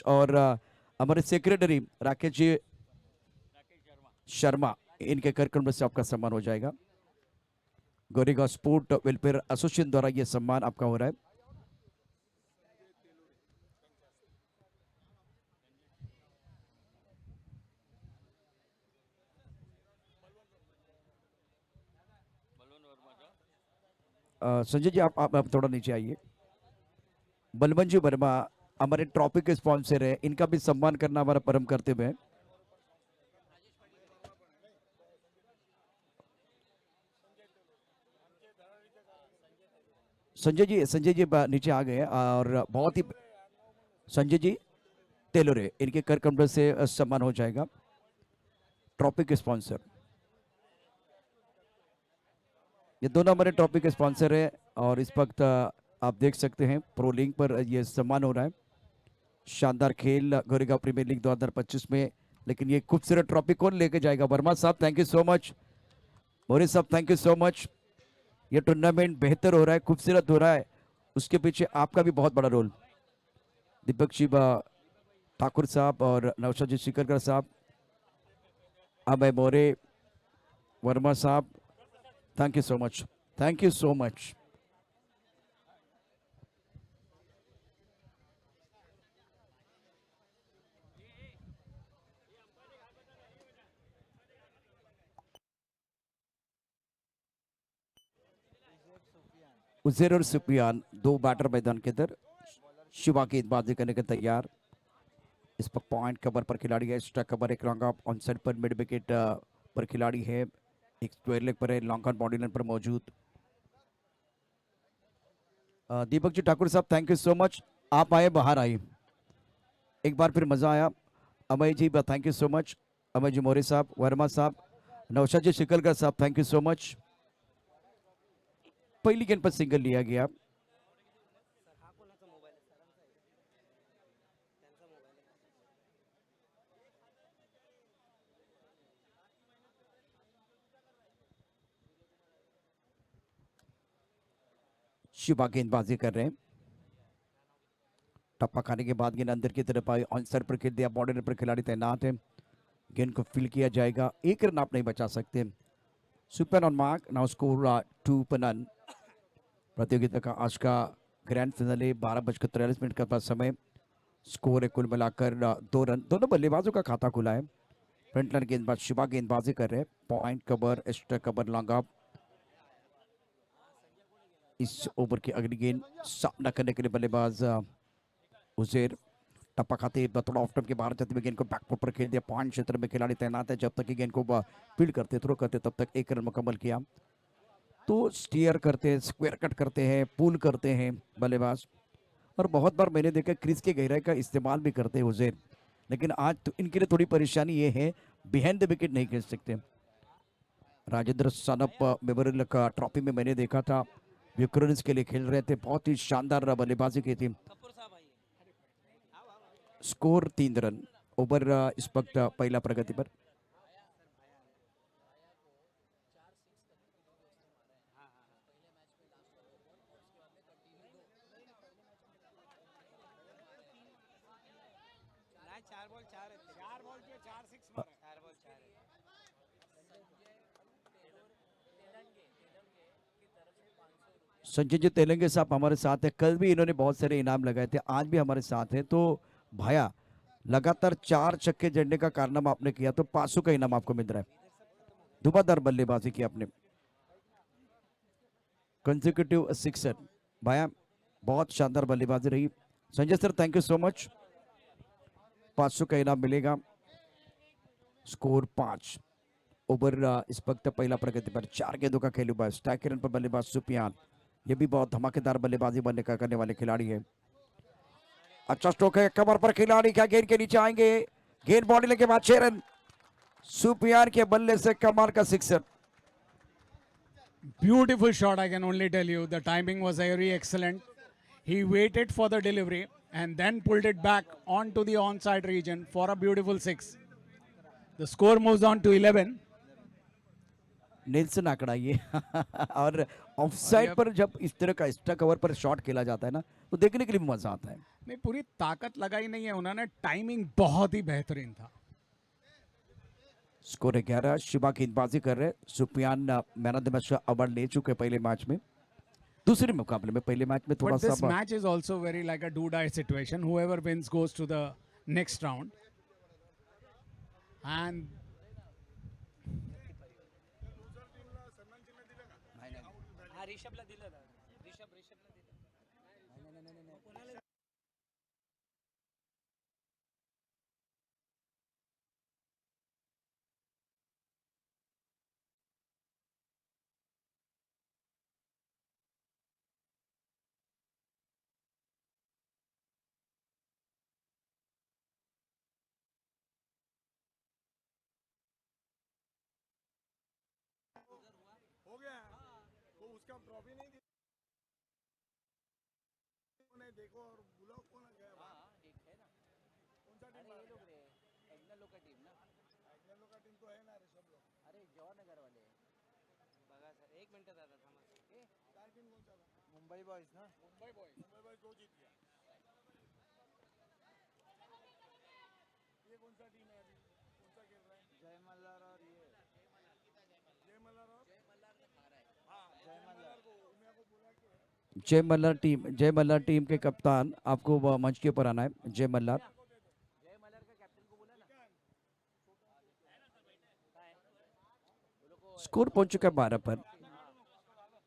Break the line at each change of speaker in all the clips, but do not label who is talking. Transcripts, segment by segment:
और हमारे सेक्रेटरी राकेश जी शर्मा, इनके कार्यक्रम से आपका सम्मान हो जाएगा। गोरेगांव स्पोर्ट वेलफेयर एसोसिएशन द्वारा यह सम्मान आपका हो रहा है। संजय जी आप थोड़ा नीचे आइए। बलवंत जी वर्मा हमारे ट्रॉफी के स्पॉन्सर है, इनका भी सम्मान करना हमारा परम कर्तव्य है। संजय जी नीचे आ गए और बहुत ही संजय जी तेलोरे, इनके कर कमरे से सम्मान हो जाएगा। ट्रॉफी के स्पॉन्सर, ये दोनों हमारे ट्रॉफी के स्पॉन्सर है और इस वक्त आप देख सकते हैं प्रो लीग पर ये सम्मान हो रहा है। शानदार खेल गोरेगांव प्रीमियर लीग 2025 में, लेकिन ये खूबसूरत ट्रॉफी कौन लेके जाएगा? वर्मा साहब थैंक यू सो मच, मोरे साहब थैंक यू सो मच। ये टूर्नामेंट बेहतर हो रहा है, खूबसूरत हो रहा है, उसके पीछे आपका भी बहुत बड़ा रोल। दीपक शिवा ठाकुर साहब और नौशाद जी शिकरकर साहब, अभय मोरे, वर्मा साहब, thank you so much, thank you so much. Uzair और सुफियान दो बैटर मैदान के अंदर, शिवा गेंदबाजी करने के तैयार। इस पर पॉइंट कवर पर खिलाड़ी है, एक्स्ट्रा कवर एक लॉन्ग ऑफ ऑन साइड पर मिड विकेट पर खिलाड़ी है, एक स्क्वायर लेग पर है, लॉन्ग ऑन बॉडी लाइन पर मौजूद। दीपक जी ठाकुर साहब थैंक यू सो मच, आप आए बाहर आए, एक बार फिर मजा आया। Amay ji thank you so much, Amay ji More साहब, वर्मा साहब, नौशाद जी शिकलकर साहब थैंक यू सो मच। पहली गेंद पर सिंगल लिया गया। शिवा गेंदबाजी कर रहे हैं, टप्पा खाने के बाद गेंद अंदर की तरफ आई, ऑन साइड पर खेल दिया, बॉर्डर पर खिलाड़ी तैनात है, गेंद को फील किया जाएगा, एक रन आप नहीं बचा सकते। Super on mark now score 2 पर नन। प्रतियोगिता का आज का ग्रैंड फिनाले 12:43 का पास समय, स्कोर है कुल मिलाकर 2 रन। दोनों बल्लेबाजों का खाता खुला है। फ्रंट लाइन गेंदबाज शिवा गेंदबाजी कर रहे हैं, point cover extra cover long off. इस ओवर की अगली गेंद सामना करने के लिए बल्लेबाज उजैर, टप्पा खाते थोड़ा ऑफ टर्म के बाहर जाते हुए गेंद को बैकफुट पर खेल दिया, पॉइंट क्षेत्र में खिलाड़ी तैनात है, जब तक कि गेंद को फील्ड करते थ्रो करते तब तक एक रन मुकम्मल किया। तो स्टीयर करते हैं, स्क्वायर कट करते हैं, पुल करते हैं बल्लेबाज, और बहुत बार मैंने देखा क्रीज के गहराई का इस्तेमाल भी करते हैं उजैर, लेकिन आज तो इनके लिए थोड़ी परेशानी ये है बिहाइंड द विकेट नहीं खेल सकते। राजेंद्र सानप मेमोरियल का ट्रॉफी में मैंने देखा था, विक्रोनिस के लिए खेल रहे थे, बहुत ही शानदार बल्लेबाजी की थी। Score 3 run. ओवर इस वक्त पहला प्रगति पर। संजय जी तेलंगे साहब हमारे साथ है, कल भी इन्होंने बहुत सारे इनाम लगाए थे, आज भी हमारे साथ है। तो भाया लगातार 4 छक्के जड़ने का कारनामा आपने किया, तो 500 का इनाम आपको मिल रहा है। धुआंधार बल्लेबाजी की आपने, कंसेक्यूटिव सिक्सर। भाया बहुत शानदार बल्लेबाजी रही। Sanjay sir thank you so much, 500 का इनाम मिलेगा। स्कोर 5। ओवर इस वक्त पहला प्रगति पर, 4 गेंदों का खेल हुआ है। स्ट्राइक रन पर बल्लेबाज सुफियान, ये भी बहुत धमाकेदार बल्लेबाजी बनने का करने वाले खिलाड़ी है। अच्छा स्ट्रोक है, कवर पर खिलाड़ी, क्या गेंद के नीचे आएंगे? गेंद बॉडी लेके बाद 6 रन। सुफियान के बल्ले से कमाल का sixer.
Beautiful shot, I can only tell you. The timing was very excellent. He waited for the delivery and then pulled it back onto the onside region for a beautiful 6. The score moves on to 11.
Nelson आंकड़ा ये और offside
अब-
पर जब इस तरह का extra cover पर शॉट खेला जाता है ना तो देखने के लिए मजा आता है।
नहीं, पूरी ताकत लगाई नहीं है उन्होंने, टाइमिंग बहुत ही बेहतरीन था।
स्कोर 11, शिवा गेंदबाजी कर रहे हैं। Sufiyan man of the match award ले चुके हैं पहले मैच में। दूसरे मुकाबले में पहले मैच में थोड़ा
But this
सा
match is also very like a do-die situation. Whoever wins goes to the next round. And
हा रिषभला दिलं ना, रिषभला दिलं. बघा सर, एक मिनिट दादा थांबा. मुंबई बॉयज ना. जय मल्हार और ये जय मल्हार.
जय मल्हार टीम के कप्तान आपको मंच के ऊपर आना है। जय मल्हार
जय मल्हार का कॅप्टन को बोला ना.
स्कोर पहुंच चुका है 12 पर।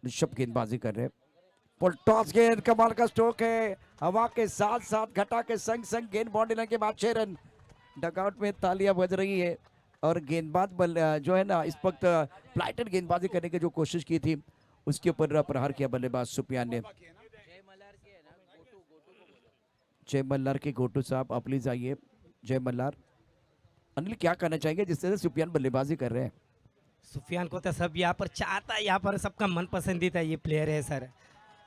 ऋषभ गेंदबाजी कर रहे हैं। पुल टॉस गेंद, कमाल का स्ट्रोक है, हवा के साथ साथ घटा के संग संग गेंद बाउंड्री लाइन के बाद 6 रन। डगआउट में तालियां बज रही है और गेंदबाज जो है ना इस वक्त फ्लाइटेड गेंदबाजी करने की जो कोशिश की थी उसके ऊपर प्रहार किया बल्लेबाज सुफियान ने।
जय मल्हार के है ना, गोटू को बोलो.
जय मल्हार के गोटू साहब आप प्लीज आइए। जय मल्हार। अनिल क्या कहना चाहेंगे जिस तरह से सुफियान बल्लेबाजी कर रहे हैं?
सुफियान को तो सब यहाँ पर चाहता है, यहाँ पर सबका मन पसंदीदा ये प्लेयर है सर।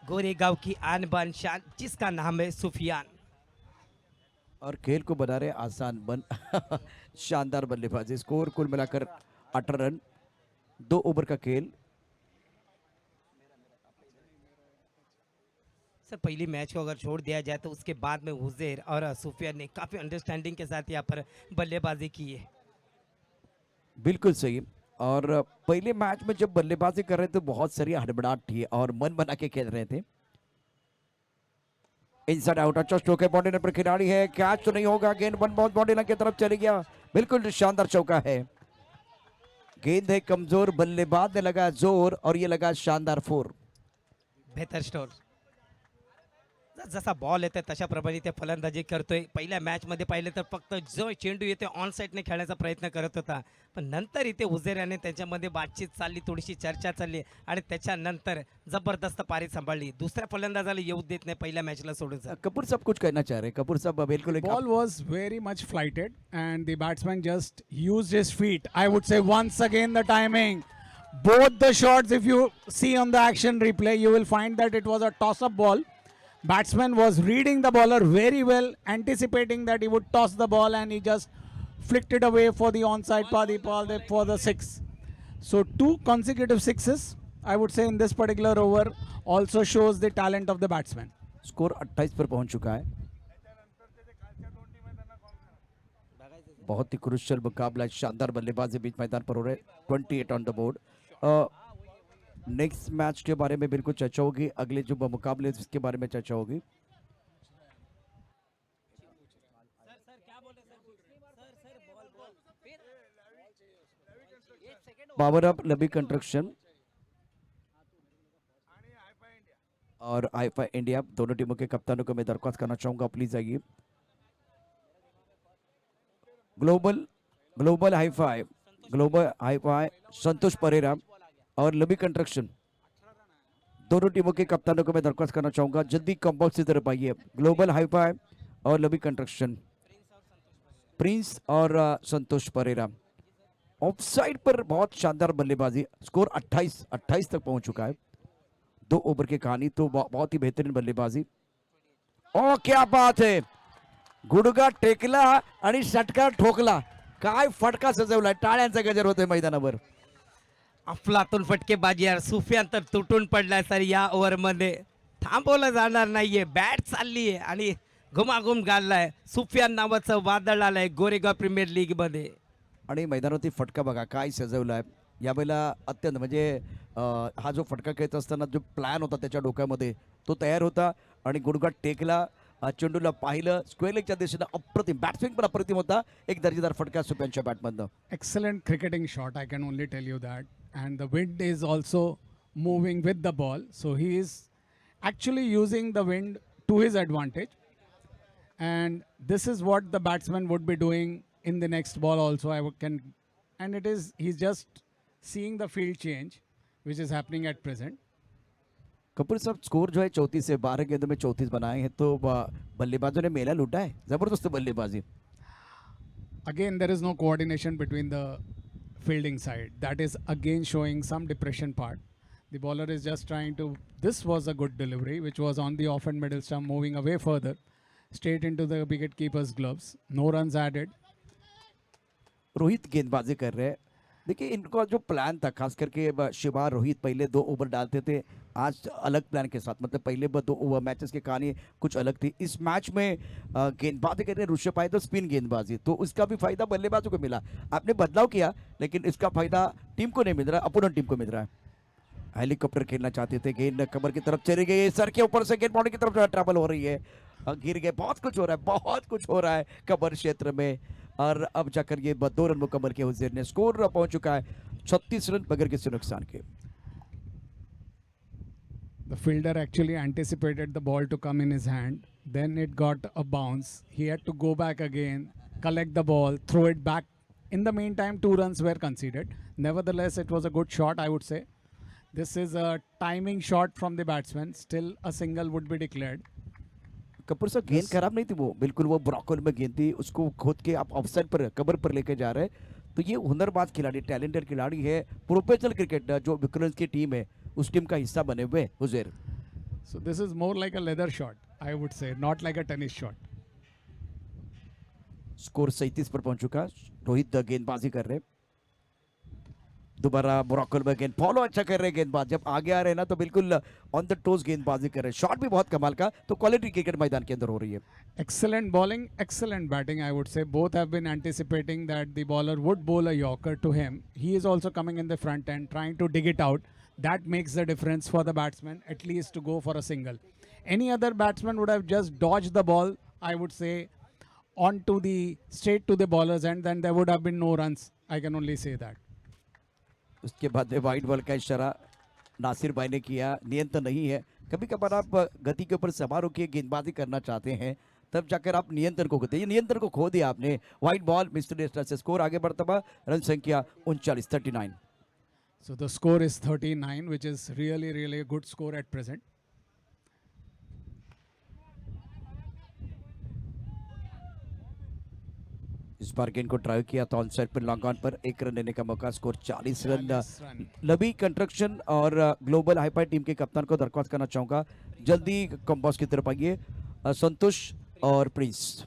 गोरेगांव की आन बान शान जिसका नाम है सुफियान।
और खेल को बना रहे आसान बन शानदार बल्लेबाजी। स्कोर कुल मिलाकर 18 रन, 2 ओवर का खेल।
सर पहली मैच को अगर छोड़ दिया जाए तो उसके बाद में उज़ैर और सुफियान ने काफ़ी अंडरस्टैंडिंग के साथ यहाँ पर बल्लेबाजी की है।
बिल्कुल सही। और पहले मैच में जब बल्लेबाजी कर रहे थे तो बहुत सारी हड़बड़ाहट थी और मन बना के खेल रहे थे। इनसाइड आउट, अच्छा स्ट्रोक है, बॉडी लाइन पर खिलाड़ी है, कैच तो नहीं होगा, गेंद वन बहुत बॉडी लाइन की तरफ चली गया। बिल्कुल शानदार चौका है। गेंद है कमजोर, बल्लेबाज ने लगा जोर और ये लगा शानदार 4।
बेहतर स्टोर. जसा बॉल येते तशा प्रमाणे ते फलंदाजी करतोय. पहिल्या मॅचमध्ये पाहिलं तर फक्त जो चेंडू येते ऑन साईडने खेळण्याचा प्रयत्न करत होता, पण नंतर इथे उजेराने त्यांच्यामध्ये बातचीत चालली, थोडीशी चर्चा चालली आणि त्याच्यानंतर जबरदस्त पारी सांभाळली. दुसऱ्या फलंदाजाला येऊ देत नाही पहिल्या मॅचला सोडून.
कपूर साहब कुछ कहना चाह रहे हैं? कपूर साहब बिल्कुल एक
ball was very much flighted and the batsman just used his feet. I would say once again the timing. Both the shots, if you see on the action replay, you will find that it was a toss-up ball. Batsman was reading the bowler very well, anticipating that he would toss the ball and he just flicked it away for the onside for the 6. So 2 consecutive sixes, I would say, in this particular over also shows the talent of the batsman.
Score 28 पर पहुंच चुका है। बहुत ही crucial मुकाबला, शानदार बल्लेबाजी बीच मैदान पर हो रहे। 28 on the board. Next match के बारे में बिल्कुल चर्चा होगी, अगले जो मुकाबले इसके बारे में चर्चा होगी। पावर अप लबी कंस्ट्रक्शन और आईफा इंडिया दोनों टीमों के कप्तानों को मैं दरख्वास्त करना चाहूंगा, प्लीज आइए। ग्लोबल हाईफाई संतोष परेरा और लबी कंस्ट्रक्शन दोनों टीमों के कप्तानों को मैं दरख्वास्त करना चाहूंगा, जल्दी कंपाउंड की तरफ आइए। ग्लोबल हाईफाई और लबी कंस्ट्रक्शन, प्रिंस और संतोष परेरा। ऑफसाइड पर बहुत शानदार बल्लेबाजी। स्कोर 28 तक पहुंच चुका है। 2 ओवर की कहानी, तो बहुत ही बेहतरीन बल्लेबाजी। ओ क्या बात है, गुडगा टेकला आणि षटकार ठोकला, काय फटका सजवलाय, टाळ्यांचा गजर होतोय मैदानावर।
अफलातून फटकेबाजी यार. सुफियान तर तुटून पडलाय सर या ओव्हरमध्ये. थांबवलं जाणार नाहीये. बॅट चालली आहे आणि घुमाघूम घाललाय. सुफियान नावाचं वादळ आलंय गोरेगाव प्रीमियर लीग मध्ये.
आणि मैदानावरती फटका बघा काय सजवला आहे यावेळेला. अत्यंत म्हणजे हा जो फटका खेळत असताना जो प्लॅन होता त्याच्या डोक्यामध्ये तो तयार होता आणि गुडघा टेकला. चेंडूला पाहिलं स्क्वेअर लेगच्या दिशेनं अप्रतिम बॅट्सविंग पण अप्रतिम होता. एक दर्जेदार फटका सुप्यांच्या बॅटमधनं.
Excellent cricketing shot, I can only tell you that. And the wind is also moving with the ball. So he is actually using the wind to his advantage. And this is what the batsman would be doing in the next ball also. And he's just seeing the field change, which is happening at present.
Kapoor साहब score जो है 34 से 12 गेंदों में 34 बनाए हैं तो बल्लेबाजों ने मेला लूटा है. जबरदस्त बल्लेबाजी.
Again, there is no coordination between the fielding side. That is again showing some depression part. The bowler is just trying to. This was a good delivery, which was on the off and middle stump, moving away further, straight into the wicket keeper's gloves. No runs added.
Rohit गेंदबाजी कर रहे हैं. देखिए इनका जो plan था खास करके शिवा रोहित पहले 2 ओवर डालते थे. आज अलग प्लान के साथ मतलब पहले 2 ओवर मैचेस की कहानी कुछ अलग थी. इस मैच में गेंदबाजी कर रहे ऋषभ आए तो स्पिन गेंदबाजी तो उसका भी फायदा बल्लेबाजों को मिला. आपने बदलाव किया लेकिन इसका फायदा टीम को नहीं मिल रहा, अपोनेंट टीम को मिल रहा है. हेलीकॉप्टर खेलना चाहते थे. गेंद कमर की तरफ चली गई. सर के ऊपर से गेंद बॉडी की तरफ ट्रैवल हो रही है. गिर गए. बहुत कुछ हो रहा है, बहुत कुछ हो रहा है कमर क्षेत्र में. और अब जाकर ये 2 रन मुकम्मल के हुजैर ने. स्कोर पहुंच चुका है 36 रन बगैर किसी नुकसान के.
The fielder actually anticipated the ball to come in his hand. Then it got a bounce. He had to go back again, collect the ball, throw it back. In the meantime, 2 runs were conceded. Nevertheless, it was a good shot, I would say. This is a timing shot from the batsman. Still, a single would be declared.
Kapoor साहब गेंद खराब नहीं थी वो बिल्कुल. वो ब्रॉकल में गेंद थी उसको खोद के आप ऑफसाइड पर कवर पर लेके जा रहे हैं. तो ये हुनरबाज खिलाड़ी टैलेंटेड खिलाड़ी है. प्रोफेशनल क्रिकेट जो विक्रेंस की टीम है उस टीम का हिस्सा बने हुए हुजैर.
So this is more like a leather shot, I would say, not like a tennis shot.
Score 37 पर पहुंच चुका. रोहित गेंदबाजी कर रहे. दोबारा ब्रॉकल में गेंद फॉलो अच्छा कर रहे हैं गेंदबाज. जब आगे आ रहे हैं ना तो बिल्कुल ऑन द टोज गेंदबाजी कर रहे हैं. शॉट भी बहुत कमाल का. तो क्वालिटी क्रिकेट मैदान के अंदर हो रही है.
Excellent bowling, excellent batting, I would say. Both have been anticipating that the bowler would bowl a yorker to him. He is also coming in the front end, trying to dig it out. That makes the difference for the batsman, at least to go for a single. Any other batsman would have just dodged the ball, I would say, straight to the bowler's end, then there would have been no runs. I can only say that.
उसके बाद में wide ball का इशारा नासिर भाई ने किया. नियंत्रण नहीं है. कभी कभार आप गति के ऊपर सवार होकर गेंदबाजी करना चाहते हैं तब जाकर आप नियंत्रण को खोते. ये नियंत्रण को खो दिया आपने. वाइड बॉल मिस्टर डेस्टर से. स्कोर आगे बढ़ता हुआ. रन संख्या 39.
So the score is 39, which is really, really a good score at present.
इस बार गेंद को ड्राइव किया तो ऑन साइड पर लॉन्ग ऑन पर 1 रन लेने का मौका. Score 40 run.
40 रन.
लबी कंस्ट्रक्शन और ग्लोबल हाईपाई टीम के कप्तान को दरख्वास्त करना चाहूंगा जल्दी कॉम्बॉस की तरफ आइए. संतोष और प्रिंस.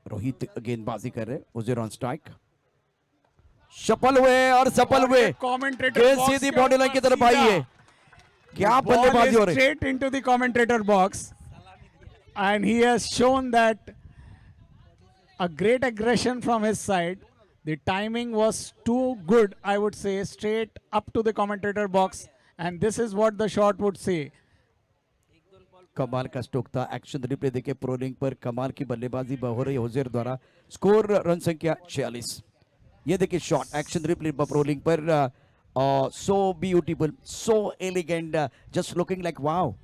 रोहित गेंदबाजी कर रहे. उजेर ऑन स्ट्राइक. सफल हुए और सफल हुए.
Commentator
गेंद
box
सीधी
के
बॉडी लाइन की तरफ आई है. क्या
Ball
बल्लेबाजी हो
is
रही.
straight into the commentator box, and he has shown that a great aggression from his side. The timing was too good, I would say, straight up to the commentator box, and this is what the shot would say.
कमाल का stroke था. Action replay देखे प्रोलिंग पर कमाल की बल्लेबाजी हो रही है हुजैर द्वारा. स्कोर रन संख्या 46. ये देखिए शॉट एक्शन रिप्ले प्रोलिंग पर. So beautiful, so elegant, just looking like wow.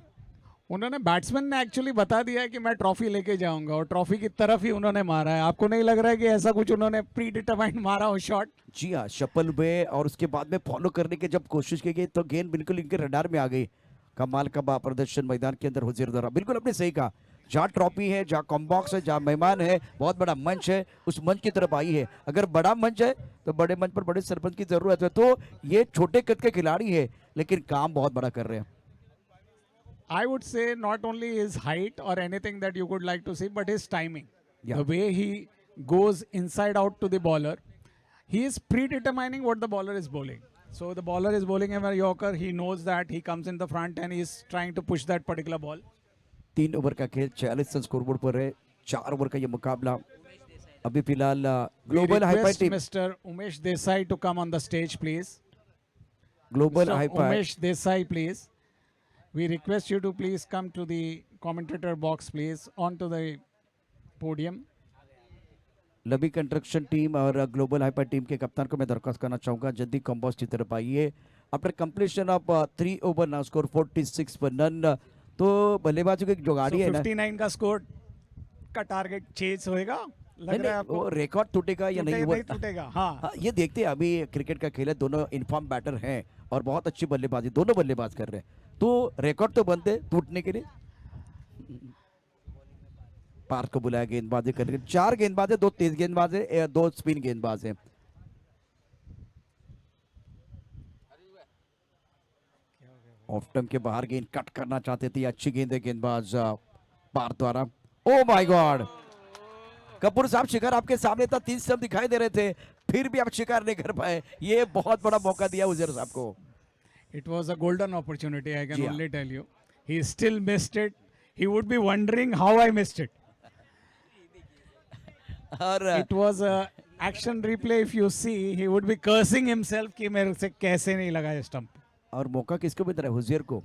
उन्होंने बैट्समैन ने एक्चुअली बता दिया है कि मैं ट्रॉफी लेके जाऊंगा, और ट्रॉफी की तरफ ही उन्होंने मारा है. आपको नहीं लग रहा है कि ऐसा कुछ उन्होंने प्री डिटरमाइंड मारा हो शॉट?
जी हाँ, शपल हुए और उसके बाद में फॉलो करने की जब कोशिश की गई तो गेंद बिल्कुल इनके रडार में आ गई. कमाल का प्रदर्शन मैदान के अंदर हुजैर द्वारा. बिल्कुल आपने सही कहा. जहाँ ट्रॉफी है, जहाँ कॉम्बॉक्स है, जहाँ मेहमान है, बहुत बड़ा मंच है, उस मंच की तरफ आई है. अगर बड़ा मंच है तो बड़े मंच पर बड़े सरपंच की जरूरत है. तो ये छोटे कद के खिलाड़ी है लेकिन काम बहुत बड़ा कर रहे हैं.
I would say not only his height or anything that you could like to see, but his timing.
Yeah.
The way he goes inside out to the bowler. he is predetermining what the bowler is bowling. So the bowler is bowling a Yorker. He knows that he comes in the front and he is trying to push that particular ball.
3 over का खेल 46 run scoreboard पर है। 4 over का ये मुकाबला अभी फिलहाल
We
global high
request
team
Mr. Umesh Desai to come on the stage, please.
Global
Mr.
High
Umesh Desai, please. We request you to please come to the commentator box, please, onto the podium.
लबी construction team और global hyper team के कप्तान को मैं दरख्वास्त करना चाहूंगा जल्दी कॉम्बोस की तरफ आइए। After completion of 3 over now score 46 पर नन। तो बल्लेबाजों की एक जुगाड़ी
So
है ना,
59 का स्कोर का टारगेट चेज होएगा, लग
नहीं,
रहा है
नहीं,
आपको?
वो रिकॉर्ड टूटेगा या नहीं, वो
टूटेगा, हाँ।
हाँ, ये देखते हैं। अभी क्रिकेट का खेल है, दोनों इनफॉर्म बैटर हैं और बहुत अच्छी बल्लेबाजी दोनों बल्लेबाज कर रहे हैं, तो रिकॉर्ड तो बनते टूटने के लिए। पार्थ को बुलाया गेंदबाजी करने। 4 गेंदबाज है, 2 तेज गेंदबाज है, 2 स्पिन गेंदबाज है। ऑफ टर्म के बाहर गेंद कट करना चाहते थे, अच्छी गेंद है गेंदबाज पार्थ द्वारा। ओ माय गॉड, कपूर साहब शिकार आपके सामने था, 3 स्टंप दिखाई दे रहे थे, फिर भी आप शिकार नहीं कर पाए। ये बहुत बड़ा मौका दिया उजैर साहब को।
It was a golden opportunity, I can
Yeah.
only tell you. He still missed it. He would be wondering how I missed it.
और
It was a action replay. If you see, he would be cursing himself कि मेरे से कैसे नहीं लगा ये stump.
और मौका किसको मिल रहा है? हुजैर को।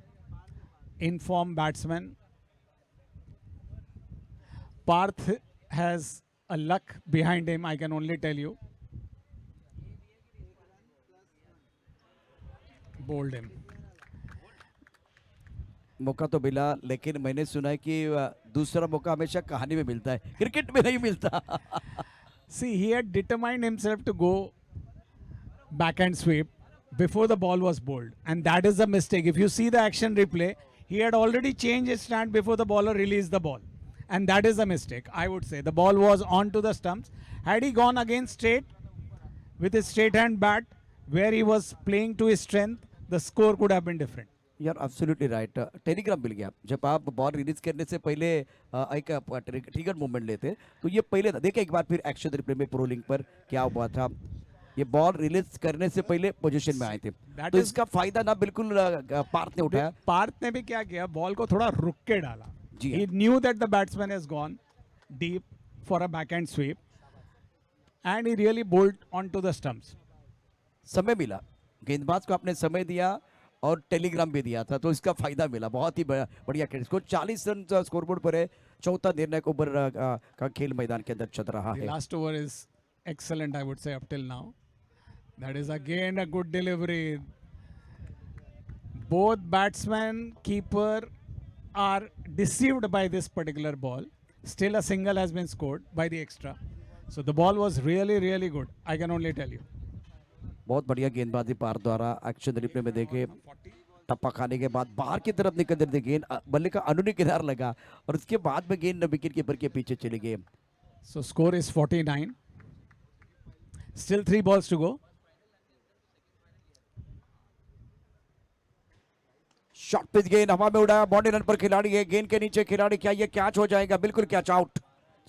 Informed batsman. Parth has a luck behind him, I can only tell you. Bowled him.
मौका तो मिला, लेकिन मैंने सुना है कि दूसरा मौका हमेशा कहानी में मिलता है, क्रिकेट में नहीं मिलता।
See, he had determined himself to go backhand sweep before the ball was bowled, and that is the mistake. If you see the action replay, he had already changed his stand before the bowler released the ball, and that is a mistake. I would say the ball was onto the stumps. Had he gone again straight with his straight hand bat, where he was playing to his strength, the score could have been different.
यार absolutely right. Telegram मिल गया। जब आप ball release करने से पहले एक trigger movement लेते, तो ये पहले था। देखिए एक बार फिर एक्शन रिप्ले में प्रो लिंक पर क्या हुआ था। ये बॉल रिलीज करने से पहले पोजीशन में आए थे,
That
तो
is-
इसका फायदा ना बिल्कुल पार्थ ने उठाया।
पार्थ ने भी क्या किया, बॉल को थोड़ा रुक के डाला.
जी
He knew that the batsman has gone deep for a backhand sweep, and he really bowled onto the stumps.
समय मिला, गेंदबाज को आपने समय दिया और टेलीग्राम भी दिया था, तो इसका फायदा मिला। बहुत ही बढ़िया खेल। स्कोर 40 रन स्कोरबोर्ड पर है। चौथा निर्णायक ओवर का खेल मैदान के अंदर चल रहा
The
है।
last over is excellent, I would say, up till now. That is again a good delivery. Both batsman, keeper are deceived by this particular ball. Still a single has been scored by the extra. So the ball was really, really good. I can only tell you.
बहुत बढ़िया गेंदबाजी पार्थ द्वारा। Action replay में देखे, टप्पा खाने के बाद बाहर की तरफ निकल रही गेंद, बल्ले का अनुनी किनार लगा और उसके बाद में गेंद विकेट कीपर के पीछे चली गई।
So score is 49. Still 3 balls to go.
Short pitch गेंद हवा में उड़ाया, बाउंड्री रन पर खिलाड़ी है, गेंद के नीचे खिलाड़ी, क्या ये कैच हो जाएगा? बिल्कुल कैच आउट।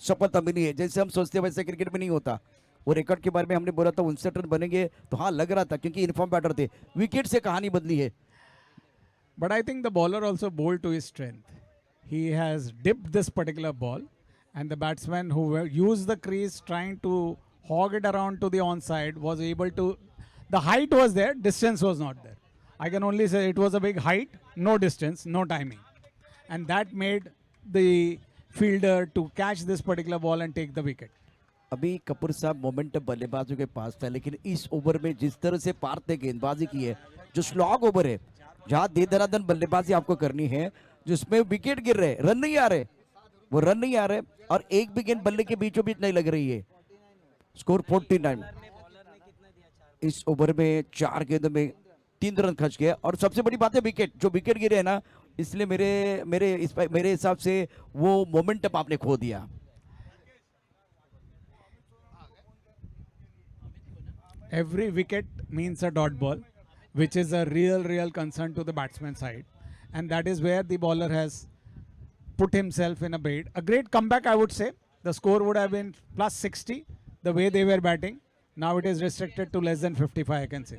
सफलता मिली है। जैसे हम सोचते हैं वैसे क्रिकेट में नहीं होता। वो रिकॉर्ड के बारे में हमने बोला था 59 रन बनेंगे, तो हाँ लग रहा था, क्योंकि इन्फॉर्म बैटर थे। विकेट से कहानी बदली है।
But I think the bowler also bowled to his strength. He has dipped this particular ball, and the batsman who used the crease trying to hog it around to the onside was able to. The height was there, distance was not there. I can only say it was a big height, no distance, no timing. And that made the fielder to catch this particular ball and take the wicket.
अभी कपूर साहब moment बल्लेबाजों के पास था, लेकिन इस over में जिस तरह से पार्थ ने गेंदबाजी की है, जो स्लॉग ओवर है, जहां दे दनादन बल्लेबाजी आपको करनी है, जिसमें विकेट गिर रहे, रन नहीं आ रहे, वो रन नहीं आ रहे, और एक भी गेंद बल्ले के बीचों बीच नहीं लग रही है। स्कोर 49। इस ओवर में 4 गेंदों में 3 रन खर्च गए, और सबसे बड़ी बात है विकेट, जो विकेट गिरे है ना, इसलिए मेरे हिसाब से वो मोमेंटम आपने खो दिया।
Every wicket means a dot ball, which is a real concern to the batsman side. And that is where the bowler has put himself in a bait. A great comeback, I would say. The score would have been plus 60, the way they were batting. Now it is restricted to less than 55, I can say.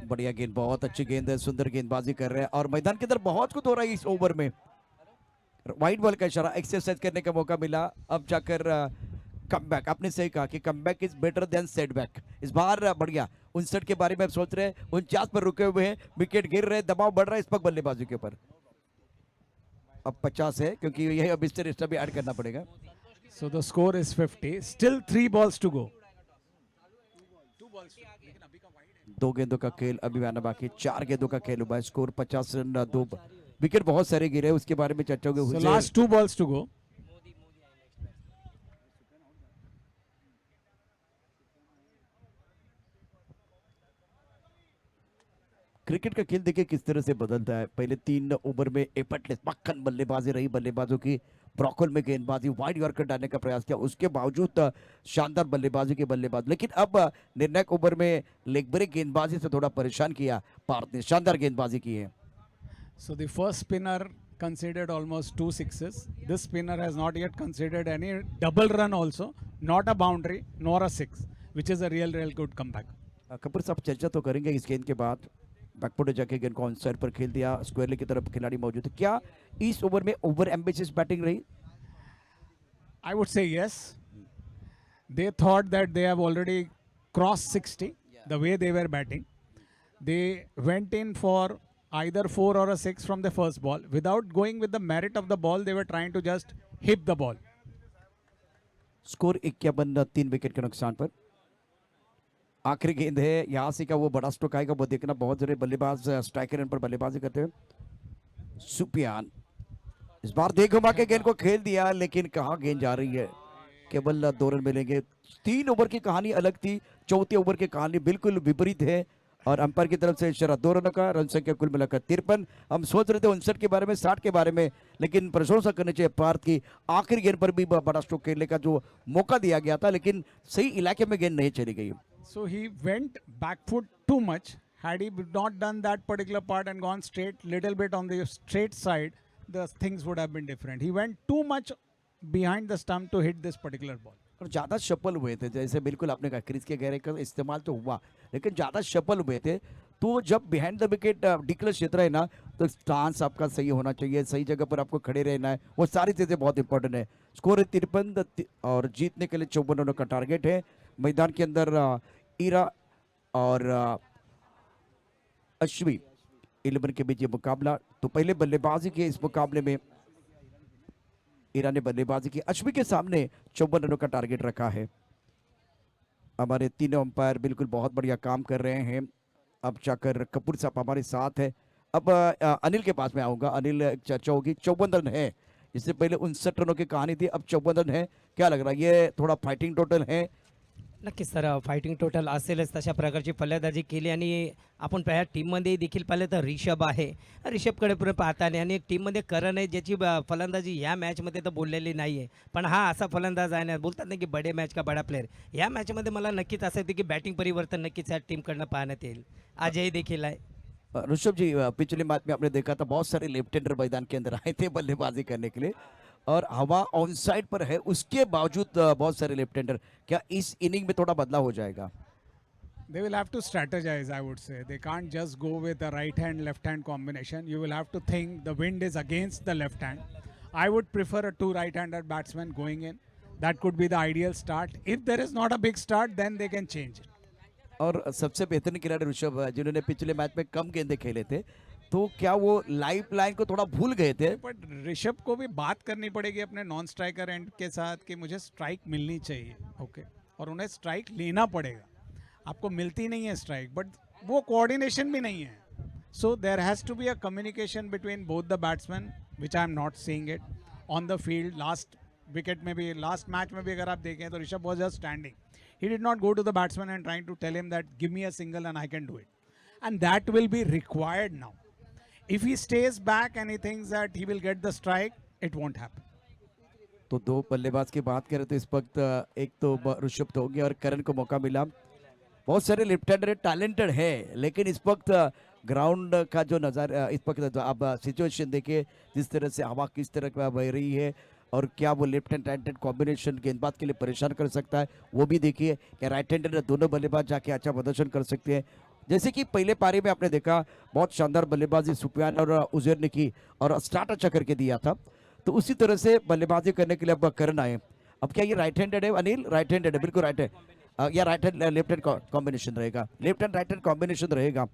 बढ़िया गेंद, बहुत अच्छी गेंद है, सुंदर गेंदबाजी कर रहे हैं और मैदान के अंदर बहुत कुछ हो रहा है इस ओवर में। वाइट बॉल का इशारा, एक्सरसाइज करने का मौका मिला। अब जाकर कमबैक, आपने सही कहा कि comeback is better than setback. इस बार बढ़िया 59 के बारे में आप सोच रहे हैं, 49 पर रुके हुए हैं, विकेट गिर रहे हैं, दबाव बढ़ रहा है इस पक बल्लेबाजी के ऊपर। अब 50 है क्योंकि यही अब इस तरह भी ऐड करना पड़ेगा।
So the score is 50. Still 3 balls to go.
दो गेंदों का खेल अभी आना बाकी, 4 गेंदों का खेल हुआ है, स्कोर 50 रन, 2 विकेट बहुत सारे गिरे, उसके बारे में चर्चा
So
होगी।
last 2 balls to go.
Cricket का खेल देखिए किस तरह से बदलता है। पहले 3 ओवर में एफर्टलेस मक्खन बल्लेबाजी रही बल्लेबाजों की, ब्रॉकल में गेंदबाजी, वाइड यॉर्कर डालने का प्रयास किया, उसके बावजूद शानदार बल्लेबाजी के बल्लेबाज। लेकिन अब निर्णायक ओवर में लेग ब्रेक गेंदबाजी से थोड़ा परेशान किया भारत ने, शानदार गेंदबाजी की है।
So the first spinner conceded almost 2 sixes. This spinner has not yet conceded any double run also, not a boundary nor a six, which is a real good comeback.
Kapoor साहब चर्चा तो करेंगे इस गेंद के बाद। बैकफुट जाके गेंद को ऑन साइड पर खेल दिया, स्क्वायरली की तरफ खिलाड़ी मौजूद है। क्या इस ओवर में ओवर एम्बिशियस बैटिंग रही?
I would say yes. They thought that they have already crossed 60 the way they were batting. They went in for either 4 or a 6 from the first ball. Without going with the merit of the ball, they were trying to just hit the ball.
Score 51, 3 wicket के नुकसान पर। आखिरी गेंद है, यहाँ से क्या वो बड़ा स्ट्रोक आएगा वो देखना बहुत जरूरी। बल्लेबाज स्ट्राइकर रन पर बल्लेबाजी करते हुए सुपियान इस बार देख घुमा के गेंद को खेल दिया, लेकिन कहाँ गेंद जा रही है, केवल 2 रन मिलेंगे। 3 ओवर की कहानी अलग थी, चौथे ओवर की कहानी बिल्कुल विपरीत है और अंपायर की तरफ से इशारा 2 रनों का। रन संख्या कुल मिलाकर 53। हम सोच रहे थे 59 के बारे में, 60 के बारे में, लेकिन प्रशंसा करनी चाहिए भारत की, आखिरी गेंद पर भी बड़ा स्ट्रोक खेलने का जो मौका दिया गया था, लेकिन सही इलाके में गेंद नहीं चली गई।
So he went back foot too much. Had he not done that particular part and gone straight, little bit on the straight side, the things would have been different. He went too much behind the stump to hit this particular ball.
और ज़्यादा सफल हुए थे, जैसे बिल्कुल आपने कहा crease के गहरे का इस्तेमाल तो हुआ, लेकिन ज़्यादा सफल हुए थे। तो जब बिहाइंड द विकेट डिक्लेयर क्षेत्र है ना, तो स्टांस आपका सही होना चाहिए, सही जगह पर आपको खड़े रहना है, वो सारी चीज़ें बहुत इंपॉर्टेंट है। स्कोर है 53 और जीतने के लिए 54 रनों का टारगेट है। मैदान के अंदर ईरा और अश्वी 11 के बीच ये मुकाबला। तो पहले बल्लेबाजी के इस मुकाबले में ईरान ने बल्लेबाजी की, अश्वी के सामने 54 रनों का टारगेट रखा है। हमारे तीनों अंपायर बिल्कुल बहुत बढ़िया काम कर रहे हैं। अब जाकर कपूर साहब हमारे साथ है। अब अनिल के पास में आऊँगा, अनिल चर्चा होगी। 54 रन है, इससे पहले 59 रनों की कहानी थी, अब 54 रन है। क्या लग रहा है, ये थोड़ा फाइटिंग टोटल है?
नक्कीच सर, फायटिंग टोटल असेलच, तशा प्रकारची फलंदाजी केली आणि आपण ह्या टीममध्ये देखील पाहिलं तर रिषभ आहे, रिषभकडे पण पाहता नाही आणि टीममध्ये करण आहे ज्याची फलंदाजी ह्या मॅचमध्ये तर बोललेली नाही आहे, पण हा असा फलंदाज आहे ना, बोलतात ना की बडे मॅच का बडा प्लेअर। ह्या मॅचमध्ये मला नक्कीच असं येते की बॅटिंग परिवर्तन नक्कीच ह्या टीमकडनं पाहण्यात येईल। अजय देखील आहे।
ऋषभ जी, पिछले मैच में आपने देखा था बहुत सारे लेफ्ट हैंडर मैदान के अंदर आए थे बल्लेबाजी करने के लिए और हवा ऑन साइड पर है, उसके बावजूद बहुत सारे लेफ्ट हैंडर। क्या इस इनिंग में थोड़ा बदलाव हो जाएगा?
They will have to strategize, I would say. They can't just go with a right hand left hand combination. You will have to think the wind is against the left hand. I would prefer a 2 right-handed batsmen going in. That could be the ideal start. If there is not a big start, then they can change it.
और सबसे बेहतरीन खिलाड़ी ऋषभ जिन्होंने पिछले match में कम गेंदे खेले थे, तो क्या वो लाइफ लाइन को थोड़ा भूल गए थे?
बट ऋषभ को भी बात करनी पड़ेगी अपने नॉन स्ट्राइकर एंड के साथ कि मुझे स्ट्राइक मिलनी चाहिए, ओके, और उन्हें स्ट्राइक लेना पड़ेगा। आपको मिलती नहीं है स्ट्राइक, बट वो कोऑर्डिनेशन भी नहीं है। So there has to be a communication between both the batsman, which I am not seeing it on the field. Last wicket में भी, लास्ट मैच में भी अगर आप देखें तो Rishabh was just standing, he did not go to the batsman and trying to tell him that give me a single and I can do it, and that will be required now. If he stays back and he thinks that he will get the strike, it won't happen.
तो दो बल्लेबाज की बात करें तो इस वक्त एक तो ऋषभ तो हो गया और करण को मौका मिला। बहुत सारे लेफ्ट हैंडर टैलेंटेड है, लेकिन इस वक्त ग्राउंड का जो नज़ारा, इस वक्त आप सिचुएशन देखिए, जिस तरह से हवा किस तरह का बह रही है, और क्या वो left hand right hand combination गेंदबाज के लिए परेशान कर सकता है, वो भी देखिए कि राइट हैंडर दोनों बल्लेबाज जाके अच्छा प्रदर्शन कर सकते हैं। जैसे कि पहले पारी में आपने देखा बहुत शानदार बल्लेबाजी सुफियान और उजैर ने की और स्टार्ट अच्छा करके दिया था, तो उसी तरह से बल्लेबाजी करने के लिए अब करण आए। अब क्या ये राइट हैंडेड है अनिल? राइट हैंडेड है, बिल्कुल राइट है, या right hand left hand combination रहेगा, left hand right hand combination रहेगा,